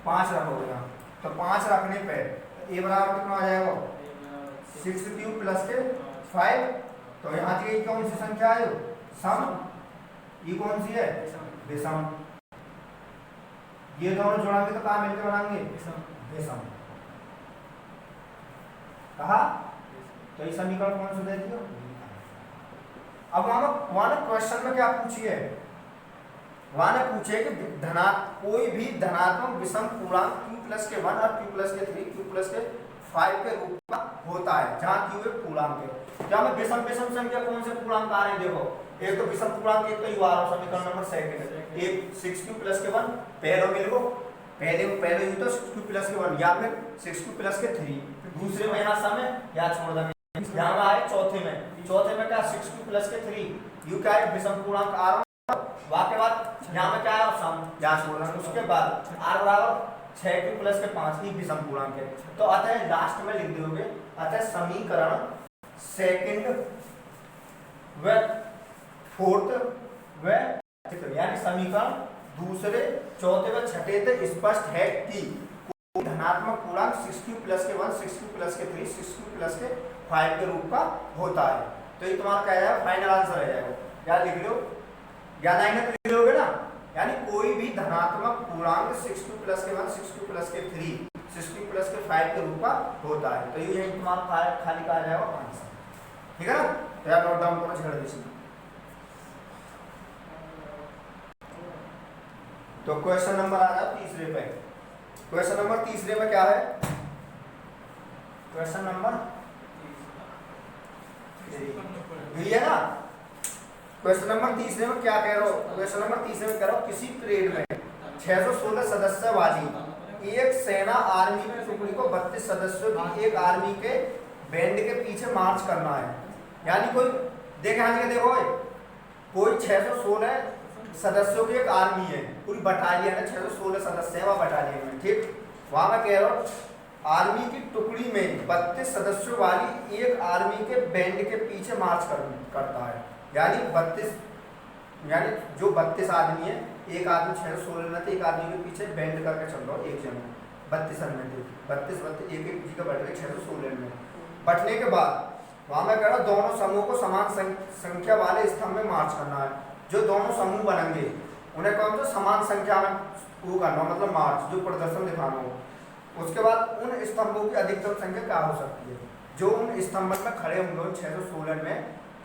5 रखोगे यहाँ। तो 5 रखने पे a बराबर कितना आ जाएगा? 6q प्लस के 5। तो यहाँ की कौन सी संख्या है? सम। ये कौन सी है? विषम। ये दोनों जोड़ेंगे तो कहाँ मिलकर बनाएंगे? विषम। कहा? तो ये समीकरण कौन सा दे दिया? अब वहां क्वेश्चन में क्या पूछिए? वहां ने पूछे कि कोई भी धनात्मक विषम पूर्णांक q प्लस के 1 और q प्लस के 3 q प्लस के 5 के रूप में होता है, जहां q एक पूर्णांक है। क्या मैं विषम विषम संख्या कौन से पूर्णांक आ रहे हैं? देखो, एक तो विषम पूर्णांक, एक तो यू आ रहा है समीकरण नंबर सेकंड। एक 6q प्लस के 1 पहले मिल गो, पहले यू तो 6q प्लस के 1 या फिर 6q प्लस के 3। दूसरे में यहाँ सम है, या छोड़ देंगे। यहाँ में आए चौथे में क्या? 6q प्लस के 3 यू क्या है? विषम पूर्णांक आ रहा। वाक्य बाद यहाँ में क्या है? सम, यहाँ छोड़ देंगे। उसके बाद r बराबर 6q प्लस के 5 ही विषम पूर्णांक है। तो अतः लास्ट में लिख दोगे, अतः समीकरण सेकंड व फोर्थ व यानी समीकरण दूसरे, चौथे व छठे से स्पष्ट है कि धनात्मक पूर्णांक 6q प्लस के 1, 6q प्लस के 3, 6q प्लस के 5 के रूप का होता है। तो ये तुम्हारा क्या है? फाइनल आंसर आ जाएगा। क्या लिख लो? या लाइन में लिख लोगे ना, यानी कोई भी धनात्मक पूर्णांक 6q प्लस के 1, 6q प्लस के 3, 6q प्लस के 5 के रूप का होता है। तो ये यही तुम्हारा खाली का आ जाएगा आंसर। ठीक है ना? तो यार नोट डाउन करो, छेड़ दीजिए। तो क्वेश्चन नंबर आ रहा है तीसरे पे। क्वेश्चन नंबर तीसरे में क्या है? क्वेश्चन नंबर है ना। क्वेश्चन नंबर तीसरे में क्या कह रहा हो? क्वेश्चन नंबर तीसरे में कह रहा हो, किसी परेड में 616 सदस्य वाली एक सेना आर्मी की टुकड़ी को 32 सदस्यों की एक आर्मी के बैंड के पीछे मार्च करना है। यानी कोई देखे आज के देखो, कोई 616 सदस्यों की एक आर्मी है, पूरी बटालियन है, 616 सदस्य है वह बटालियन में। ठीक, वहां मैं कह रहा हूँ आर्मी की टुकड़ी में 32 सदस्यों वाली एक आर्मी के बैंड के पीछे मार्च करता है। यानी 32, यानी जो 32 आदमी है, एक आदमी 616 में थे, एक आदमी के पीछे बैंड करके चल रहा हो, एक जन 32 में 32 एक एक जी का बैठ गए 616 में। बटने के बाद वहां मैं कह रहा हूँ दोनों समूह को समान संख्या वाले स्तंभ में मार्च करना है। जो दोनों समूह बनेंगे उन्हें कौन सा समान संख्या में वो करना, मतलब मार्च, जो प्रदर्शन दिखाना हो। उसके बाद उन स्तंभों की अधिकतम संख्या क्या हो सकती है? जो उन स्तंभन में खड़े होंगे 616 में,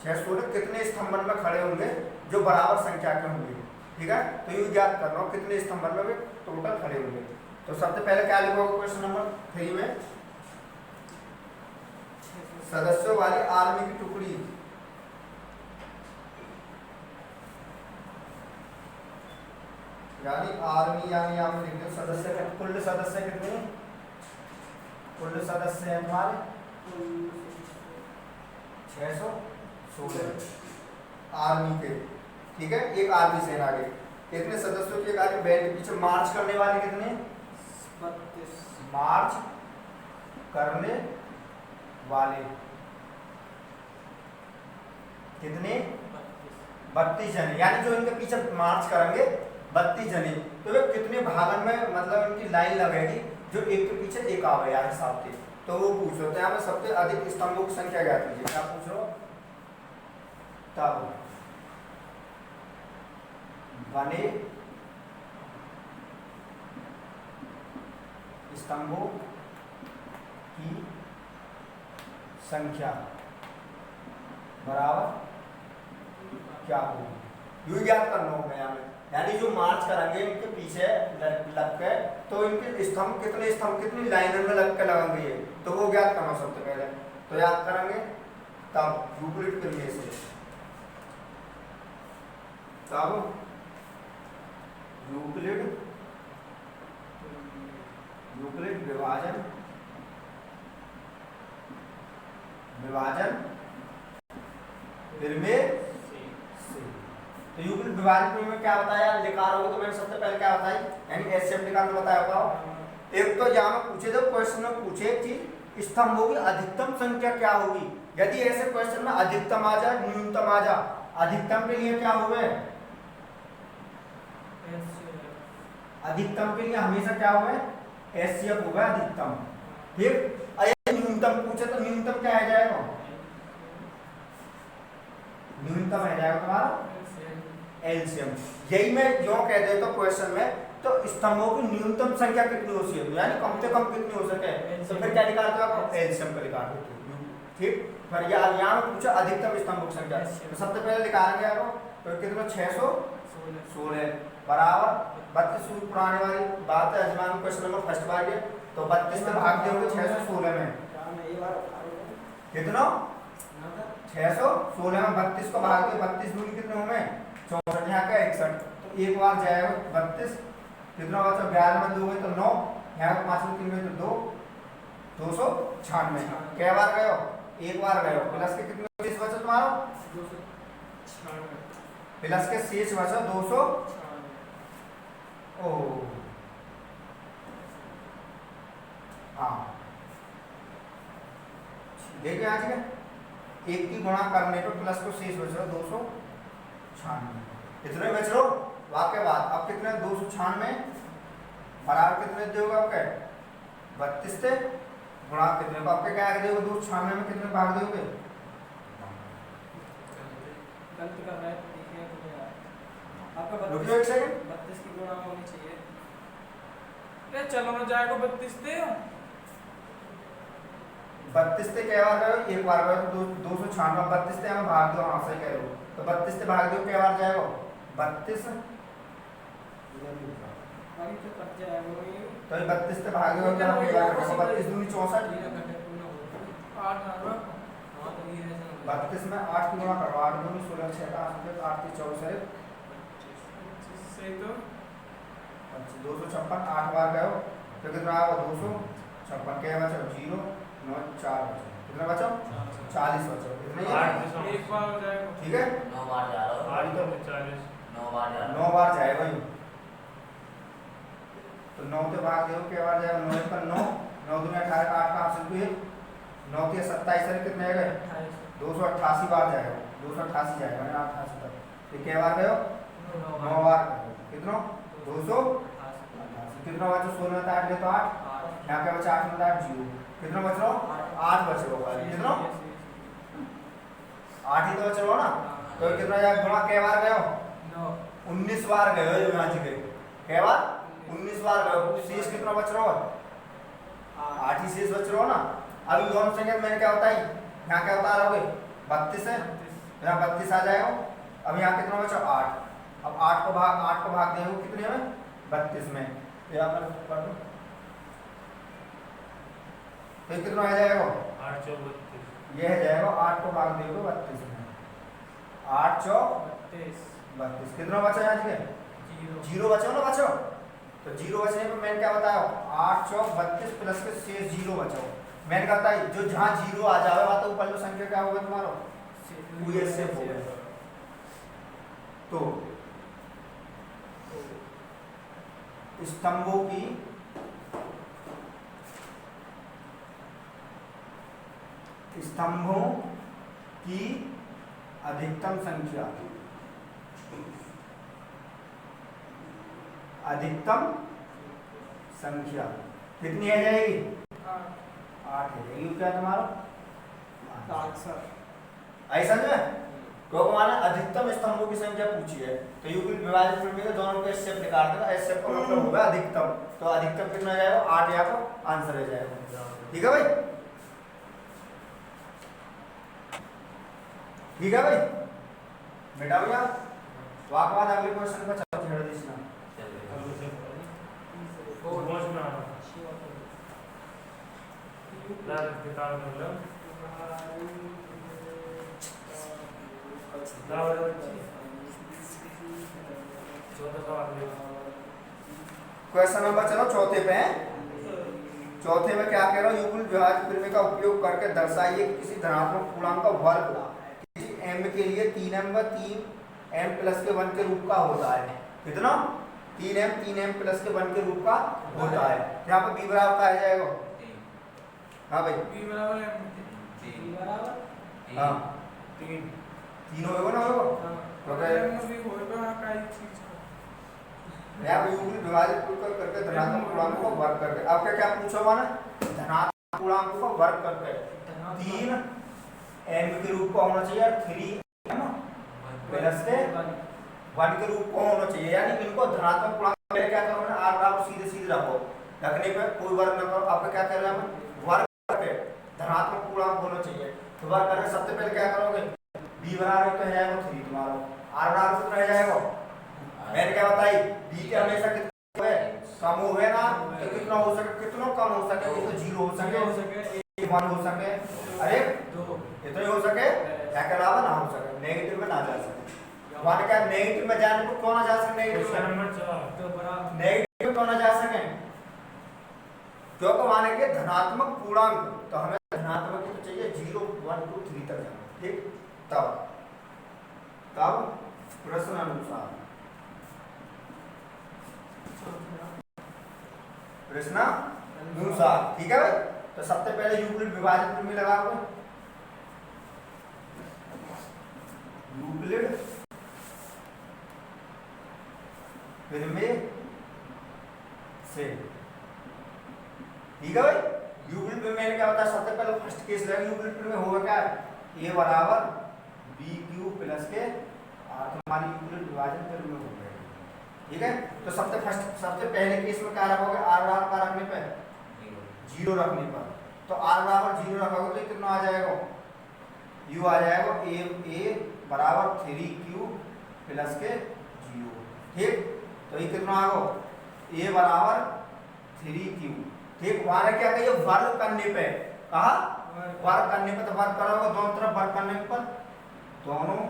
616 कितने स्तंभन में खड़े होंगे जो बराबर संख्या के होंगे? ठीक है। तो ये ज्ञात करना हो कितने स्तंभ में टोटल खड़े होंगे। तो सबसे पहले क्या लिखोगे क्वेश्चन नंबर 3 में, सदस्यों वाली आर्मी की टुकड़ी यानी आर्मी, यानी आप लिख दो सदस्य, कुल सदस्य कितने, कुल सदस्य हैं हमारे 616 आर्मी के, ठीक है। एक आर्मी सेना के कितने सदस्यों के आगे बैंड के पीछे मार्च करने वाले कितने, 32 मार्च करने वाले कितने, 32 जने, यानी जो इनके पीछे मार्च करेंगे 32 जने। तो वे कितने भागन में मतलब इनकी लाइन लगेगी जो एक के पीछे एक आवे यार हिसाब से, तो वो पूछ रहे हैं हमें सबसे अधिक स्तंभों की संख्या ज्ञात कीजिए। क्या पूछ रहे हो, तब बने स्तंभों की संख्या बराबर क्या होगी, यू ज्ञात करना होगा यहाँ में। यानी जो मार्च करेंगे इनके पीछे लग के, तो इनके स्तंभ कितनी लाइनों में लग के लगेंगे ये, तो वो ज्ञात करना सबसे पहले। तो याद करेंगे तब यूक्लिड प्रमेय से, तब यूक्लिड विभाजन प्रमेय से। तो यूक्लिड विभाजन प्रमेय में क्या बताया, लिखा रहा हो तो मैंने सबसे पहले क्या बताई, यानी एचसीएफ निकालना बताया होगा। एक तो यहाँ में पूछे, जब क्वेश्चन में पूछे कि स्तंभों की अधिकतम संख्या क्या होगी, यदि ऐसे क्वेश्चन में अधिकतम आ जाए न्यूनतम आ जाए, अधिकतम के लिए क्या हुए, अधिकतम के लिए हमेशा क्या हुआ, एचसीएफ होगा अधिकतम। फिर अगर न्यूनतम पूछे तो न्यूनतम क्या आ जाएगा, न्यूनतम आ जाएगा तुम्हारा एलसीएम। यही मैं जो कह देता हूँ क्वेश्चन में, तो स्तंभों की न्यूनतम संख्या कितनी हो सकती है, यानी कम से कम कितनी हो सके, तो फिर क्या निकालते हो आप, एलसीएम का निकालते हो। ठीक, फिर यहाँ पूछा अधिकतम स्तंभों की संख्या, तो सबसे पहले निकालेंगे आपको, तो कितना 616 बराबर 32 पुराने वाली बात है, अजमान क्वेश्चन नंबर फर्स्ट बार के, तो 32 से भाग देंगे 616 में, कितना 616 में 32 को भाग दे, 32 दूनी कितने होंगे 64, यहाँ का 61, तो एक बार जाएगा 32, कितना बचा 11 में 2 है तो 9, यहाँ का 5 में 3 में तो 2, 296, क्या बार गए हो, एक बार गए हो, प्लस के कितने शेष बचा तुम्हारा, 296, प्लस के शेष बचा 200, ओ हाँ देखिए आज के एक की गुणा करने पर प्लस को शेष बच रहा 296, इतने बच रहा वाक्य बाद। अब कितने 296 बराबर कितने दोगे आपके 32 से गुणा कितने को आपके क्या दोगे, 296 में कितने भाग दोगे, गलत कर रहा है, देखिए आपका 32 सेकंड 32 की गुणा होनी चाहिए, ये चलो ना जाएगा 32 से 32 से क्या बार गए, एक बार गए तो 296, 32 से हम भाग दो, हाँ सही कह रहे हो, तो 32 से भाग दो क्या बार जाएगा 32, अभी तो कट जाएगा ये, तो 32 से भाग दो क्या बार 32 दूनी 64, 32 में 8 की गुणा करो, 8 दूनी 16, 6 8 3 24 सही तो 256, 8 बार गए हो तो कितना आएगा 256, क्या बचा 0 9 4 बचा, कितना बचा 40 बचा, कितना ये एक बार हो जाएगा, ठीक है 9 बार जा रहा हो, 8 तो 40, 9 बार जा रहा 9 बार जाएगा ये, तो 9 से भाग दो क्या बार जाएगा, 9 पर 9 9 दूनी 18 का 8 का हासिल तो 1 9 के 27 से कितने आ गए 288 बार जाएगा, 288 जाएगा ना 88 तक, तो क्या बार गए 9 बार कितना 288, कितना बचा 16 में 8 ले तो 8, यहाँ क्या बचा 8 में 8 0, कितना बच रहा हो 8 बच रहा है, कितना 8 ही तो बच रहा हो ना, तो कितना जाए गुणा क्या बार गए हो 19 बार गए हो यहाँ से गए, क्या बार 19 बार गए हो, शेष कितना बच रहा हो 8 ही शेष बच रहा हो ना। अब इन दोनों संख्या मैंने क्या बताई, यहाँ क्या बता रहोगे 32 है, यहाँ 32 आ जाएगा, अब यहाँ कितना बचा 8, अब 8 को भाग देंगे कितने में 32 में, तो यहाँ पर कर दो तो कितना आ जाएगा 8 चौक 32, ये है जाएगा 8 को भाग देंगे 32 में, 8 चौक 32 कितना बचा यहाँ के 0 बचा ना बचो, तो 0 बचने पर मैंने क्या बताया 8 चौक 32 प्लस के शेष 0 बचाओ। मैंने कहता है जो जहाँ 0 आ जाए वहाँ तो ऊपर जो संख्या क्या होगा तुम्हारा पूरे से होगा। तो स्तंभों की अधिकतम संख्या कितनी आ जाएगी 8 है जाएगी। क्या तुम्हारा ऐसा जो क्योंकि माना अधिकतम स्तंभों की संख्या पूछी है तो यूक्लिड विभाजित प्रमेय में दोनों को एससेप निकाल देना, एससेप का मतलब होगा अधिकतम, तो अधिकतम कितना आ जाएगा 8 यहाँ को आंसर आ जाएगा। ठीक है भाई, ठीक है भाई बेटा भैया वाकवाद अगले क्वेश्चन पर चलो छेड़ दीजिए। क्वेश्चन नंबर चलो चौथे पे है। चौथे में क्या कह रहा हूँ यूक्लिड विभाज्य प्रमेय का उपयोग करके दर्शाइए किसी धनात्मक पूर्णांक का वर्ग किसी m के लिए 3m व 3m प्लस के 1 के रूप का होता है। कितना 3m प्लस के 1 के रूप का होता है। यहाँ पर b बराबर का आ जाएगा। हाँ भाई b बराबर हाँ 3 होगा ना होगा यहाँ पे यूक्लिड विभाजित करके धनात्मक पूर्णांकों का वर्ग करके। अब क्या पूछा हुआ ना धनात्मक पूर्णांकों का वर्ग करके 3m के रूप का होना चाहिए और 3m प्लस के 1 के रूप का होना चाहिए। यानी इनको धनात्मक पूर्णांक पहले क्या करो ना r बराबर सीधे सीधे रखो, रखने पे कोई वर्ग न करो। आपका क्या कर रहे हैं वर्ग करके धनात्मक पूर्णांक होना चाहिए। तो वर्ग करके सबसे पहले क्या करोगे b बराबर तो है 3 तुम्हारा, r बराबर कितना रह जाएगा मैंने क्या बताई b के हमेशा कितना है कम हो गया ना, तो कितना हो सके कितना कम हो सके ये तो 0 हो सके 1 हो सके अरे 2 इतना ही हो सके क्या के अलावा ना हो सके नेगेटिव में ना जा सके। मान क्या नेगेटिव में जाने को क्यों ना जा सके नेगेटिव क्यों ना जा सके क्योंकि माने के धनात्मक पूर्णांक तो हमें धनात्मक तो चाहिए 0 1 2 3 तक जाना। ठीक तब प्रश्न अनुसार ठीक है भाई। तो सबसे पहले यूक्लिड विभाजित प्रमेय लगाओगे यूक्लिड प्रमेय से। ठीक है भाई यूक्लिड प्रमेय क्या होता है सबसे पहले फर्स्ट केस लगेगा यूक्लिड प्रमेय होगा क्या a बराबर b क्यूब प्लस के r तुम्हारी यूक्लिड विभाजन प्रमेय हो गया। ठीक है तो सबसे पहले केस में क्या रखोगे r बराबर का रखने पे 0 रखने पर, तो r बराबर 0 रखोगे तो कितना आ जाएगा u आ जाएगा a बराबर 3q प्लस के 0। ठीक तो ये कितना आ गया a बराबर 3q। ठीक वहां क्या कहिए वर्ग करने पे कहा वर्ग करने पे तो वर्ग करोगे दोनों तरफ वर्ग करने पर दोनों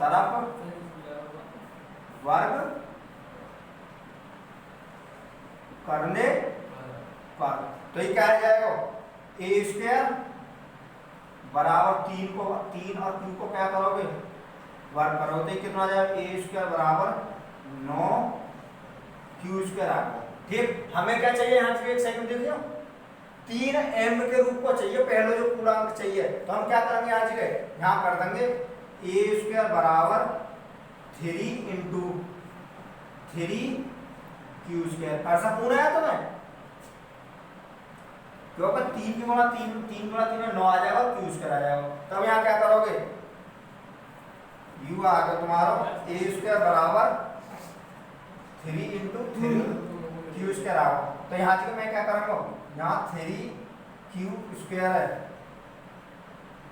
तरफ वर्ग करने पर तो ये क्या आ जाएगा ए स्क्वायर बराबर 3 और q को क्या करोगे वर्ग करोगे तो कितना आ जाएगा ए स्क्वायर बराबर 9 q स्क्वायर आ गया। ठीक हमें क्या चाहिए यहाँ से एक सेकंड देखिए 3m के रूप को चाहिए पहले जो पूर्णांक चाहिए तो हम क्या करेंगे आज के यहाँ कर देंगे ए स्क्वायर बराबर 3 इंटू 3q स्क्वायर। ऐसा पूरा है तुम्हें क्योंकि 3 गुणा 3 में 9 आ जाएगा q स्क्वायर आ जाएगा। तब यहाँ क्या करोगे u आ गया तुम्हारा a स्क्वायर बराबर 3 इंटू 3q स्क्वायर आ गया। तो यहाँ से मैं क्या करूँगा यहाँ 3q स्क्वायर है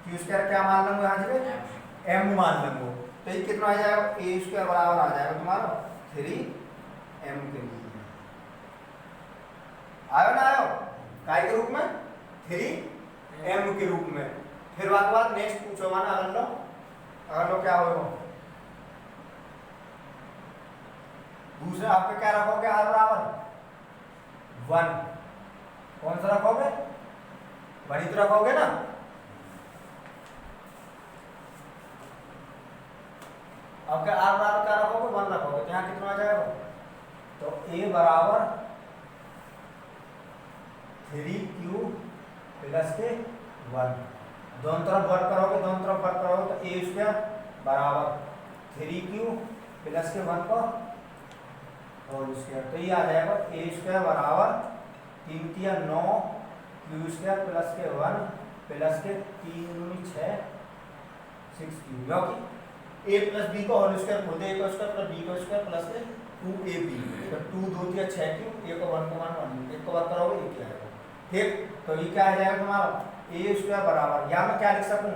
q स्क्वायर क्या मान लूंगा यहाँ से m मान लूंगा। तो ये कितना आ जाएगा, ए स्क्वायर बराबर आ जाएगा तुम्हारा 3m के रूप में। आयो ना आयो, काय के रूप में, 3m के रूप में। फिर बाद नेक्स्ट पूछो माना अगर लो क्या होगा, दूसरा आपका क्या रखोगे, r बराबर 1, कौन सा रखोगे, बड़ी तो रखोगे ना, अब क्या r बराबर क्या रखोगे, 1 रखोगे, तो यहाँ कितना आ जाएगा, तो a बराबर 3q प्लस के 1, दोनों तरफ वर्क करोगे तो a स्क्वायर बराबर 3q प्लस के 1 का होल स्क्वायर, तो ये आ जाएगा a स्क्वायर बराबर 3 तिया 9 q स्क्वायर प्लस के 1 प्लस के 3 दूनी 6 6q, क्योंकि a प्लस b का होल स्क्वायर खुद a का स्क्वायर प्लस b का स्क्वायर प्लस के 2ab, तो 2 2 तिया 6q, a का 1 का मान 1, एक का वर्क करोगे ये क्या आएगा, ठीक। तो ये क्या आ जाएगा तुम्हारा a स्क्वायर बराबर, या मैं क्या लिख सकूं,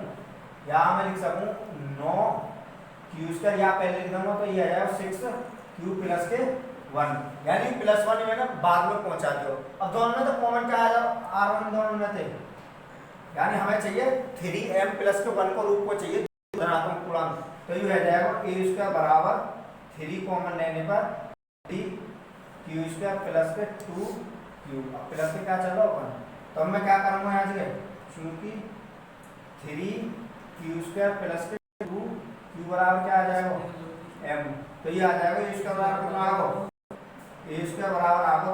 या मैं लिख सकूं 9 q स्क्वायर, या पहले लिख दूंगा तो ये आ जाएगा 6q प्लस के 1, यानी प्लस 1 में ना बाद में पहुंचा दो। अब दोनों में तो कॉमन क्या आ जाओ, r1 दोनों में थे, यानी हमें चाहिए 3m प्लस के 1 को रूप को चाहिए धनात्मक पूर्णांक, तो ये हो जाएगा a स्क्वायर बराबर 3 कॉमन लेने पर 3q स्क्वायर प्लस के 2q, प्लस के क्या चलो 1, तो मैं क्या करूंगा यहाँ से, क्योंकि 3q स्क्वायर प्लस के 2q बराबर क्या आ जाएगा m, तो ये आ जाएगा a स्क्वायर बराबर कितना आएगा, a स्क्वायर बराबर आएगा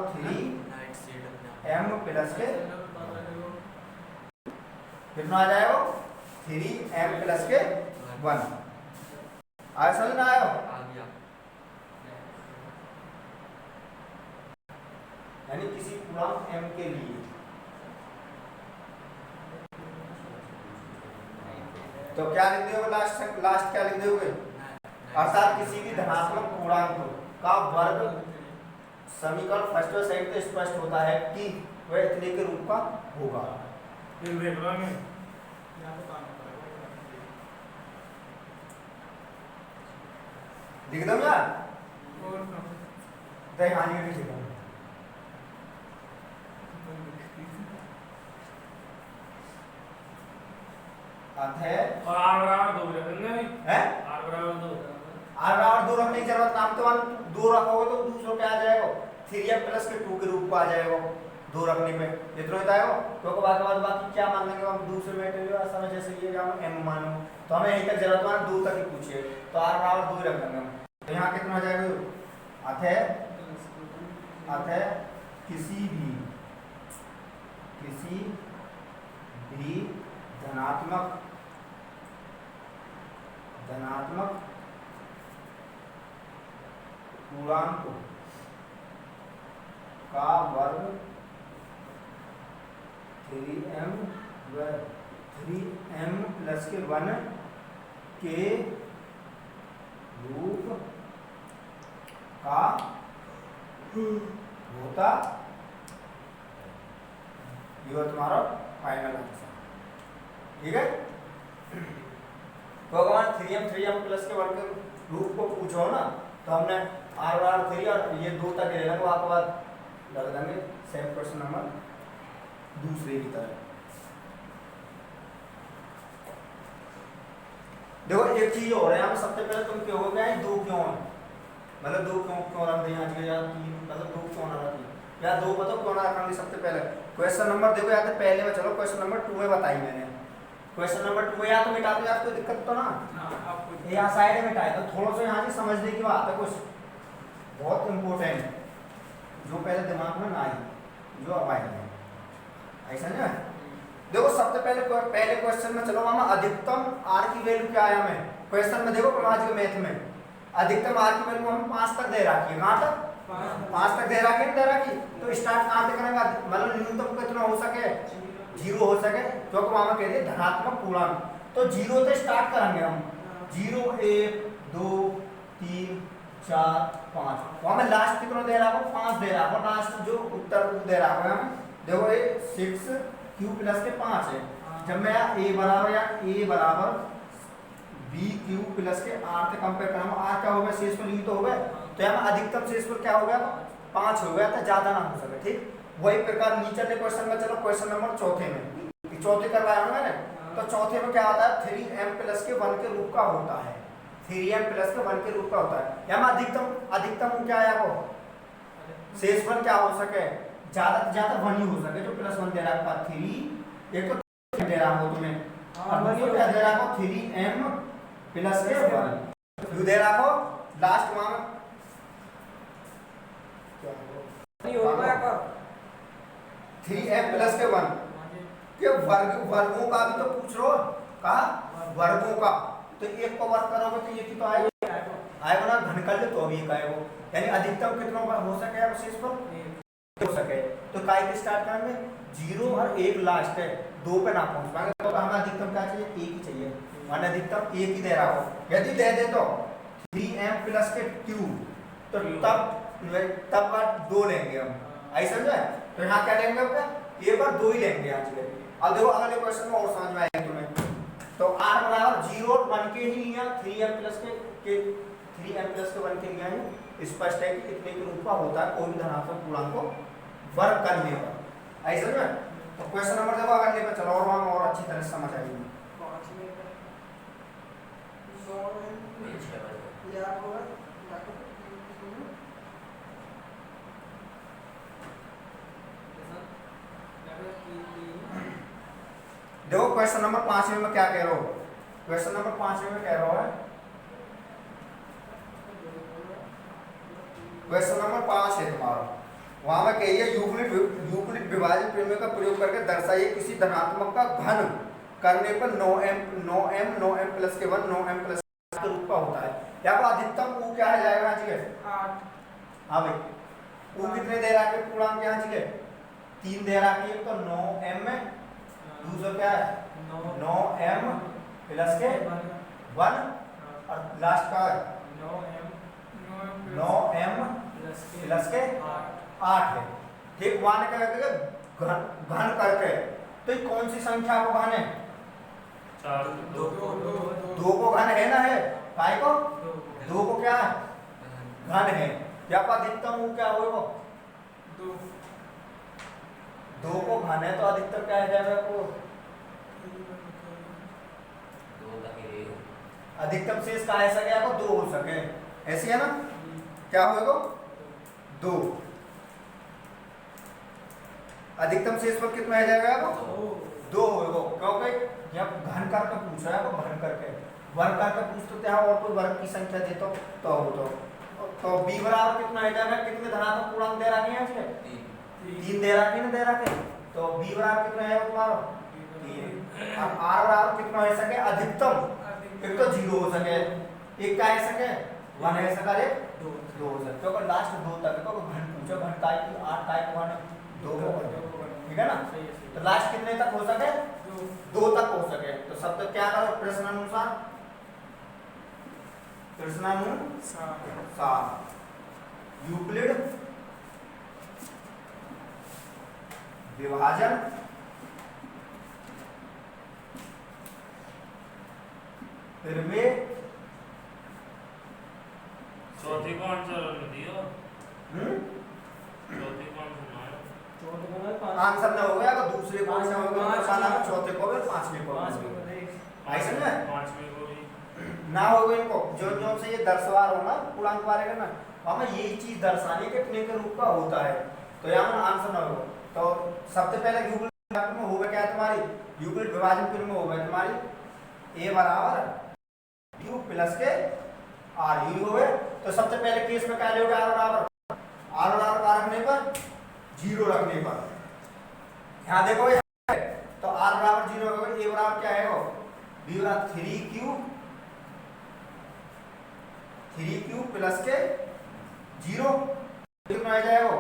3m प्लस के कितना आ जाएगा 3m प्लस के 1, आया समझ ना आया, यानी किसी पूर्णांक m के लिए, तो क्या लिख दोगे लास्ट क्या लिख दोगे, अर्थात किसी भी धनात्मक पूर्णांक का वर्ग समीकरण फर्स्ट और सेकंड से स्पष्ट होता है कि वह इतने के रूप का होगा। लिख दो यार, हाँ ये भी लिख दो, अतः और r बराबर 2 रखेंगे है, r बराबर 2 रखने की जरूरत, नाम तो 2 रखोगे तो दूसरों क्या आ जाएगा 3m प्लस के 2 के रूप में आ जाएगा, 2 रखने पे इतना होता है, तो बाद बाकी क्या मान लेंगे हम, दूसरे मेटेरियल समय जैसे ये हम m मानो, तो हमें यहीं तक जरूरत मान 2 तक ही पूछिए, तो r बराबर 2 रख देंगे हम, तो यहाँ कितना हो जाएगा, अतः किसी भी धनात्मक पूर्णांक का वर्ग 3m प्लस के 1 के रूप का होता, ये तुम्हारा फाइनल आंसर, ठीक है। तो अगर 3m प्लस के 1 के रूप को पूछो ना, तो हमने r3 और ये 2 तक ले लेंगे, आपके बाद लग देंगे सेम क्वेश्चन नंबर दूसरे की तरह। देखो एक चीज और है, यहाँ सबसे पहले तुम क्यों हो गया है, 2 क्यों है, मतलब 2 क्यों रख दिया आज या 3, मतलब 2 क्यों ना रखी, या 2 बताओ क्यों ना रखेंगे। सबसे पहले क्वेश्चन नंबर देखो, या तो पहले में चलो क्वेश्चन नंबर 2 में बताई मैंने, क्वेश्चन नंबर 2 या तो मिटा दो, या कोई दिक्कत तो ना, यहाँ साइड में मिटाए, तो थोड़ा सा यहाँ से समझने की बात है, कुछ बहुत इंपॉर्टेंट जो पहले दिमाग में ना आई, जो अब आएगी, ऐसा ना। देखो सबसे पहले क्वेश्चन में चलो मामा, अधिकतम r की वैल्यू क्या है हमें, क्वेश्चन में देखो आज के मैथ में अधिकतम r की वैल्यू हमें 5 तक दे रखी है, कहाँ तक 5 तक दे रखी, तो स्टार्ट कहाँ से करेंगे, मतलब न्यूनतम कितना हो सके, 0 हो सके, क्योंकि मामा कह दिए धनात्मक पूर्णांक, तो 0 से स्टार्ट करेंगे हम, 0 1 2 3 4 5, वहां में लास्ट कितना दे रहा हूँ, 5 दे रहा हूँ, लास्ट जो उत्तर दे रहा हूँ हमें, देखो ये 6q प्लस के 5 है, जब मैं a बराबर 20 बी क्यू प्लस के आर से कंपेयर करना, आर क्या हो गया शेषफल यू तो हो गया, तो यहाँ अधिकतम शेषफल क्या हो गया 5 हो गया था, ज्यादा ना हो सके। ठीक, वही प्रकार नीचे के क्वेश्चन में चलो क्वेश्चन नंबर चौथे में, चौथे करवाया मैंने, तो चौथे में क्या आता है 3m प्लस के 1 के रूप का होता है, 3m प्लस के 1 के रूप का होता है। यहाँ अधिकतम क्या है वो शेषफल क्या हो सके, ज्यादा से ज्यादा 1 ही हो सके, जो प्लस 1 दे रहा है 3, एक तो दे रहा हो तुम्हें, और दूसरा क्या दे रहा हो 3m प्लस के 1 यू दे रहा हो, लास्ट वहां नहीं होगा का 3m प्लस के 1 के वर्गों का भी तो पूछ लो, कहा वर्गों का, तो एक को वर्ग करोगे तो ये की तो आएगा ना, घन कर ले तो अभी एक आएगा, यानी अधिकतम कितनों का हो सके शेषफल हो सके, तो काय के स्टार्ट करेंगे 0 और 1 लास्ट है, 2 पे ना पहुंच पाएंगे, तो हमें अधिकतम क्या चाहिए 1 ही चाहिए, माने अधिकतम 1 ही दे रहा हो, यदि दे दे तो 3m प्लस के 2, तो तब बार 2 लेंगे हम, ऐसा समझे, तो यहाँ क्या लेंगे अपने एक बार 2 ही लेंगे आज के। अब देखो अगले क्वेश्चन में और समझ में आएगा तुम्हें, तो r बराबर 0 और 1 के ही लिया, 3m प्लस के 1 के लिया है, स्पष्ट है कि कितने के रूप का होता है कोई भी धनात्मक पूर्णांक को वर्ग करने पर, ऐसा ना। तो क्वेश्चन नंबर देखो अगले पे चलो और वहां और अच्छी तरह से समझ आएगी। देखो क्वेश्चन नंबर 5 में क्या कह रहा हूं, क्वेश्चन नंबर 5 में कह रहा है, क्वेश्चन नंबर 5 है तुम्हारा, वहां में कहिए यूक्लिड विभाजन प्रमेय का प्रयोग करके दर्शाइए किसी धनात्मक का घन करने पर 9m प्लस के 1 9m प्लस के रूप का होता है। यहाँ पर अधिकतम u क्या है जाएगा जी 8, हाँ भाई u कितने दे रहा है पूर्णांक यहाँ जी 3 दे रहा है, तो 9m में दूसरा क्या है 9m प्लस के 1 और लास्ट का 9m प्लस के 8 है। ठीक, वहां क्या कहते हैं घन करके, तो ये कौन सी संख्या को घन है 2 को घन है ना, है काय को 2 को क्या है घन है, या पर अधिकतम वो क्या होगा 2 को घन है, तो अधिकतम क्या है जाएगा को अधिकतम शेष का ऐसा क्या 2 हो सके, ऐसी है ना, क्या होगा 2, अधिकतम शेष पर कितना आ जाएगा 2 होगा, क्योंकि जब घन करके पूछ रहा है वो घन करके, वर्ग करके पूछते तो और कोई वर्ग की संख्या दे तो हो तो b बराबर कितना आ जाएगा, कितने धनात्मक पूर्णांक दे रखे हैं इसमें 3 दे रखे ना दे रखे, तो b बराबर कितना है तुम्हारा 3, अब r बराबर कितना हो सके अधिकतम, एक तो 0 हो सके, एक का है सके 1 है सके 2 हो सके, क्योंकि लास्ट 2 तक तो घन पूछो, घन काय की 8 काय को 2 को, ठीक है ना, तो लास्ट कितने तक हो सके 2 तक हो सके, तो सब तक क्या करो प्रश्नानुसार यूक्लिड विभाजन प्रमेय चौथी को आंसर दियो, चौथी को आंसर ना हो गया तो दूसरे कौन से होगा, चौथे को भी पांचवें को ऐसा ना, पांचवें को भी ना होगा इनको जो से ये दर्शवार होना पूर्णांक वाले का ना, हमें यही चीज दर्शानी के कितने के रूप का होता है, तो यहाँ आंसर ना होगा। तो सबसे पहले यूक्लिड में होगा क्या तुम्हारी यूक्लिड विभाजन प्रमेय में होगा तुम्हारी a बराबर u प्लस के r u होगा, तो सबसे पहले केस में क्या लेगा r बराबर का रखने पर 0 रखने पर, यहाँ देखो तो r बराबर 0 होगा, a बराबर क्या है वो b बराबर 3q प्लस के 0 कितना आ जाएगा वो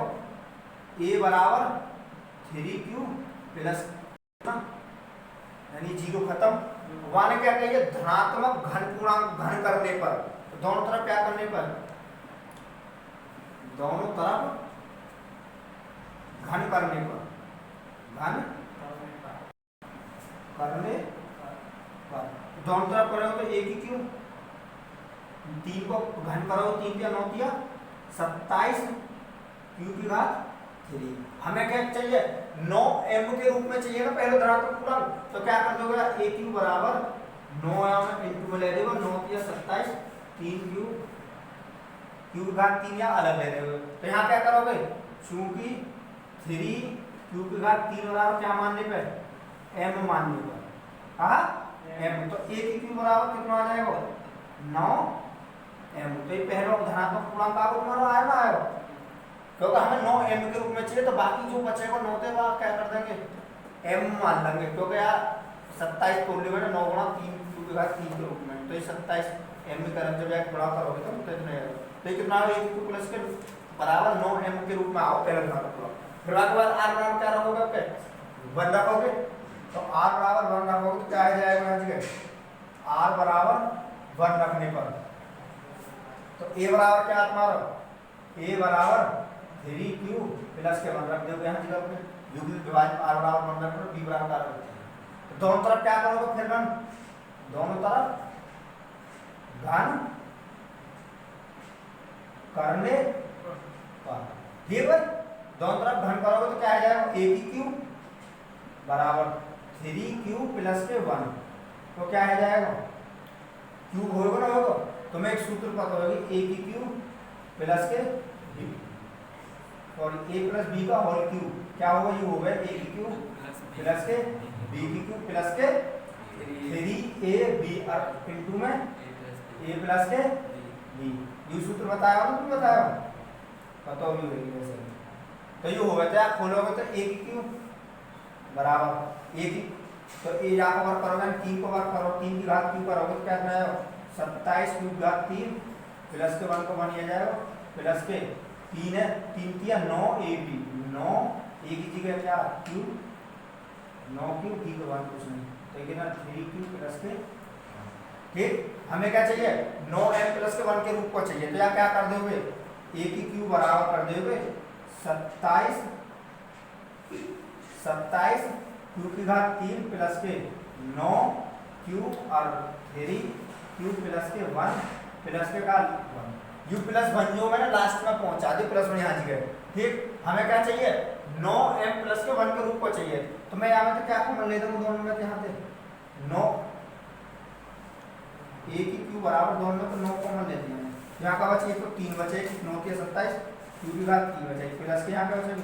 a बराबर 3q प्लस यानी 0 खत्म, वहां क्या कहिए धनात्मक घन पूर्णांक घन करने पर, तो दोनों तरफ क्या करने पर, दोनों तरफ घन करने पर, घन करने पर दोनों तरफ करोगे तो एक ही क्यू, 3 को घन करोगे 3 या 9 या 27 क्यू की घात 3। हमें क्या चाहिए 9m के रूप में चाहिए ना पहले धनात्मक पूर्णांक, तो क्या कर दोगे a क्यू बराबर 9m इंटू में ले देगा 9 या 27 3 क्यू क्यू की घात 3 या अलग ले रहे हो तो यहाँ क्या करोगे चूंकि 3 क्यू की घात 3 बराबर क्या मानने पे m मानने पर कहा m, तो a की क्यू बराबर कितना आ जाएगा 9m। तो ये पहला धनात्मक पूर्णांक आपको तुम्हारा आया ना आएगा क्योंकि हमें 9m के रूप में चाहिए, तो बाकी जो बचेगा 9 के बाद क्या कर देंगे m मान लेंगे क्योंकि यार 27 तोड़ लेंगे 9 गुणा 3 क्यू की घात 3 के रूप में, तो ये 27 m में करंट जब एक गुणा करोगे तो कितना आएगा, तो ये कितना आएगा 1 प्लस के बराबर 9m के रूप में आओ पहले धनात्मक पूर्णांक। फिर उसके बाद r बराबर क्या रखोगे आपके 1 रखोगे, तो r बराबर 1 रखोगे तो क्या आ जाएगा यहाँ जगह r बराबर 1 रखने पर तो a बराबर क्या तुम्हारा a बराबर 3q प्लस के 1 रख दोगे यहाँ जगह पे युग्म विभाजित r बराबर 1 रख दो b बराबर क्या रख दो, तो दोनों तरफ क्या करोगे फिर घन, दोनों तरफ घन करने पर ठीक है, दोनों तरफ घन करोगे तो क्या आ जाएगा a की क्यू बराबर 3q प्लस के 1, तो क्या आ जाएगा क्यूब होगा ना होगा, तो मैं एक सूत्र पता होगी a की क्यू प्लस के b और a प्लस b का होल क्यूब क्या होगा, ये होगा a की क्यू प्लस के b की क्यू प्लस के 3ab इंटू में a प्लस के b, ये सूत्र बताया ना तुम बताया बताओ भी होगी वैसे, तो ये होगा तो आप खोलोगे तो a की क्यू बराबर a की, तो a यहाँ वर्क करोगे 3 को वर्क करो 3 की घात क्यू करोगे तो क्या आएगा 27 क्यू घात 3 प्लस के 1 को बन जाएगा प्लस के 3 है 3 किया 9ab 9 a की जगह क्या क्यू 9 क्यू b को 1 कुछ नहीं, तो ये कितना 3q प्लस के ठीक, हमें क्या चाहिए 9m प्लस के 1 के रूप को चाहिए, तो यहाँ क्या कर दोगे a की क्यू बराबर कर दोगे 27 क्यू की घात 3 प्लस के 9 क्यू और 3 क्यू प्लस के 1 प्लस के का 1 यू प्लस 1 जो मैंने लास्ट में पहुंचा दी प्लस 1 यहाँ जगह ठीक, हमें क्या चाहिए 9m प्लस के 1 के रूप को चाहिए, तो मैं यहाँ पे क्या कॉमन ले दूँ दोनों में यहाँ पे 9 a की क्यू बराबर दोनों में तो 9 कॉमन ले दिया यहाँ का बचे तो 3 बचे 9 के 27 क्यू की घात 3 बचे प्लस के यहाँ पे बचे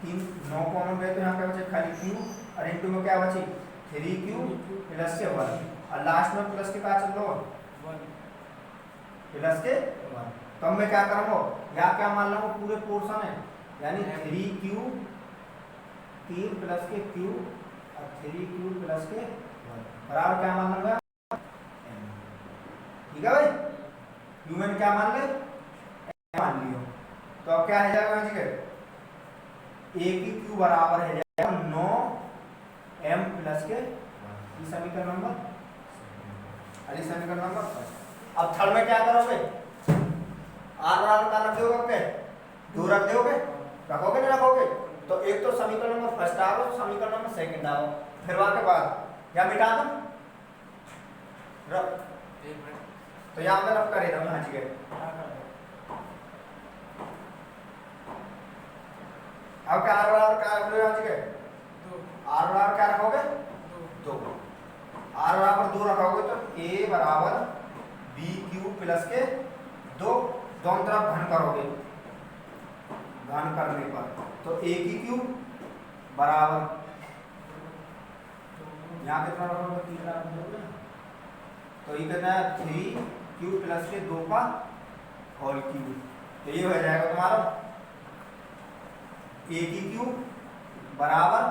3 9 कॉमन गए तो यहाँ पे बचे खाली क्यू और इनटू में क्या बची 3q प्लस के 1 और लास्ट में प्लस के क्या चल रहा प्लस के 1, तो अब मैं क्या करूँगा यहाँ क्या मान लूँगा पूरे पोर्शन है यानी 3q 3 प्लस के q और 3q प्लस के 1 बराबर क्या मान लूँगा ठीक है भाई, q में क्या मान ले मान लियो, तो अब क्या है जाएगा ठीक है a की q बराबर है जाएगा 9m प्लस के समीकरण नंबर अरे समीकरण नंबर। अब थर्ड में क्या करोगे r बराबर का रख दोगे पे 2 रख दोगे रखोगे नहीं रखोगे, तो एक तो समीकरण नंबर फर्स्ट आओ समीकरण नंबर सेकंड आओ फिर वहां के बाद या मिटा दो रख, तो यहाँ पे रख करे यहाँ जगह अब क्या r बराबर क्या रख लो यहाँ जगह r बराबर क्या रखोगे 2 r बराबर 2 रखोगे तो a बराबर b क्यू प्लस के 2 दोनों तरफ घन करोगे घन करने पर तो a की क्यू बराबर यहाँ कितना रखोगे 3 रखोगे तो ये कितना है 3q प्लस के 2 का होल क्यूब, तो ये हो जाएगा तुम्हारा a की क्यू बराबर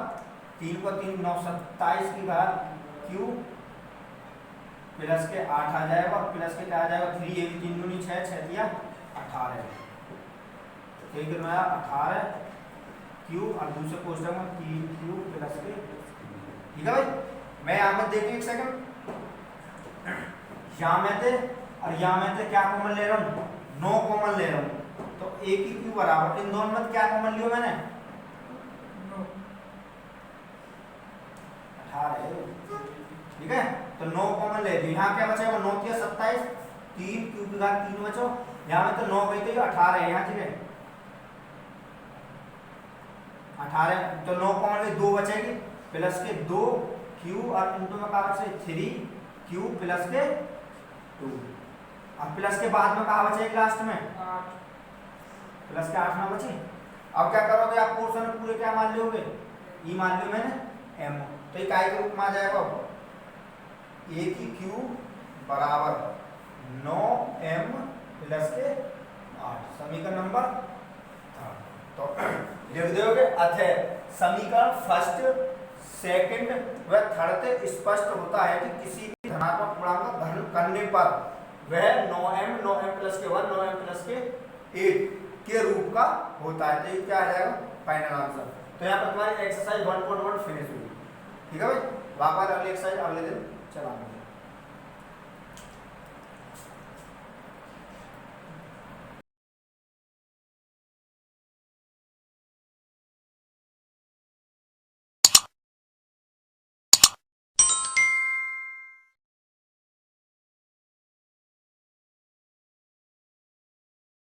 3 को 3 9 27 की घात q प्लस के 8 आ जाएगा और प्लस के क्या आ जाएगा 3 a की 3 दूनी 6 6 दिया 18 तो ये कितना आया 18 q और दूसरे क्वेश्चन में 3q प्लस के ठीक है भाई। मैं यहाँ में देखिए एक सेकंड यहाँ में थे और यहाँ में थे क्या कॉमन ले रहा हूँ 9 कॉमन ले रहा हूँ, तो a की q बराबर इन दोनों में क्या कॉमन लियो मैंने 18 ठीक है। तो 9 कॉमन ले ली, यहाँ क्या बचेगा 9 के 27, 3 क्यूब की घात 3 बचो, यहाँ में तो 9 गई तो ये 18 है, यहाँ ठीक 18, तो 9 कॉमन ले 2 बचेगी प्लस के 2 क्यू और इनटू में कहा बचे 3 क्यू प्लस के 2, अब प्लस के बाद में कहा बचेगी लास्ट में 8 प्लस के 8 ना बची। अब क्या करोगे आप पोर्शन में पूरे क्या मान लोगे, ई मान लो मैंने एम, तो ये काय के रूप में आ जाएगा ए की क्यू बराबर 9m प्लस के 8, समीकरण नंबर 3। तो लिख दोगे अतः समीकरण फर्स्ट सेकंड व थर्ड से स्पष्ट होता है कि किसी भी धनात्मक पूर्णांक का घन करने पर वह 9m प्लस के 1 9m प्लस के 8 के रूप का होता है। तो ये क्या आ जाएगा फाइनल आंसर। तो यहाँ पर तुम्हारी एक्सरसाइज 1.1 फिनिश हुई, ठीक है भाई। वापस अगली एक्सरसाइज अगले दिन चलाएंगे।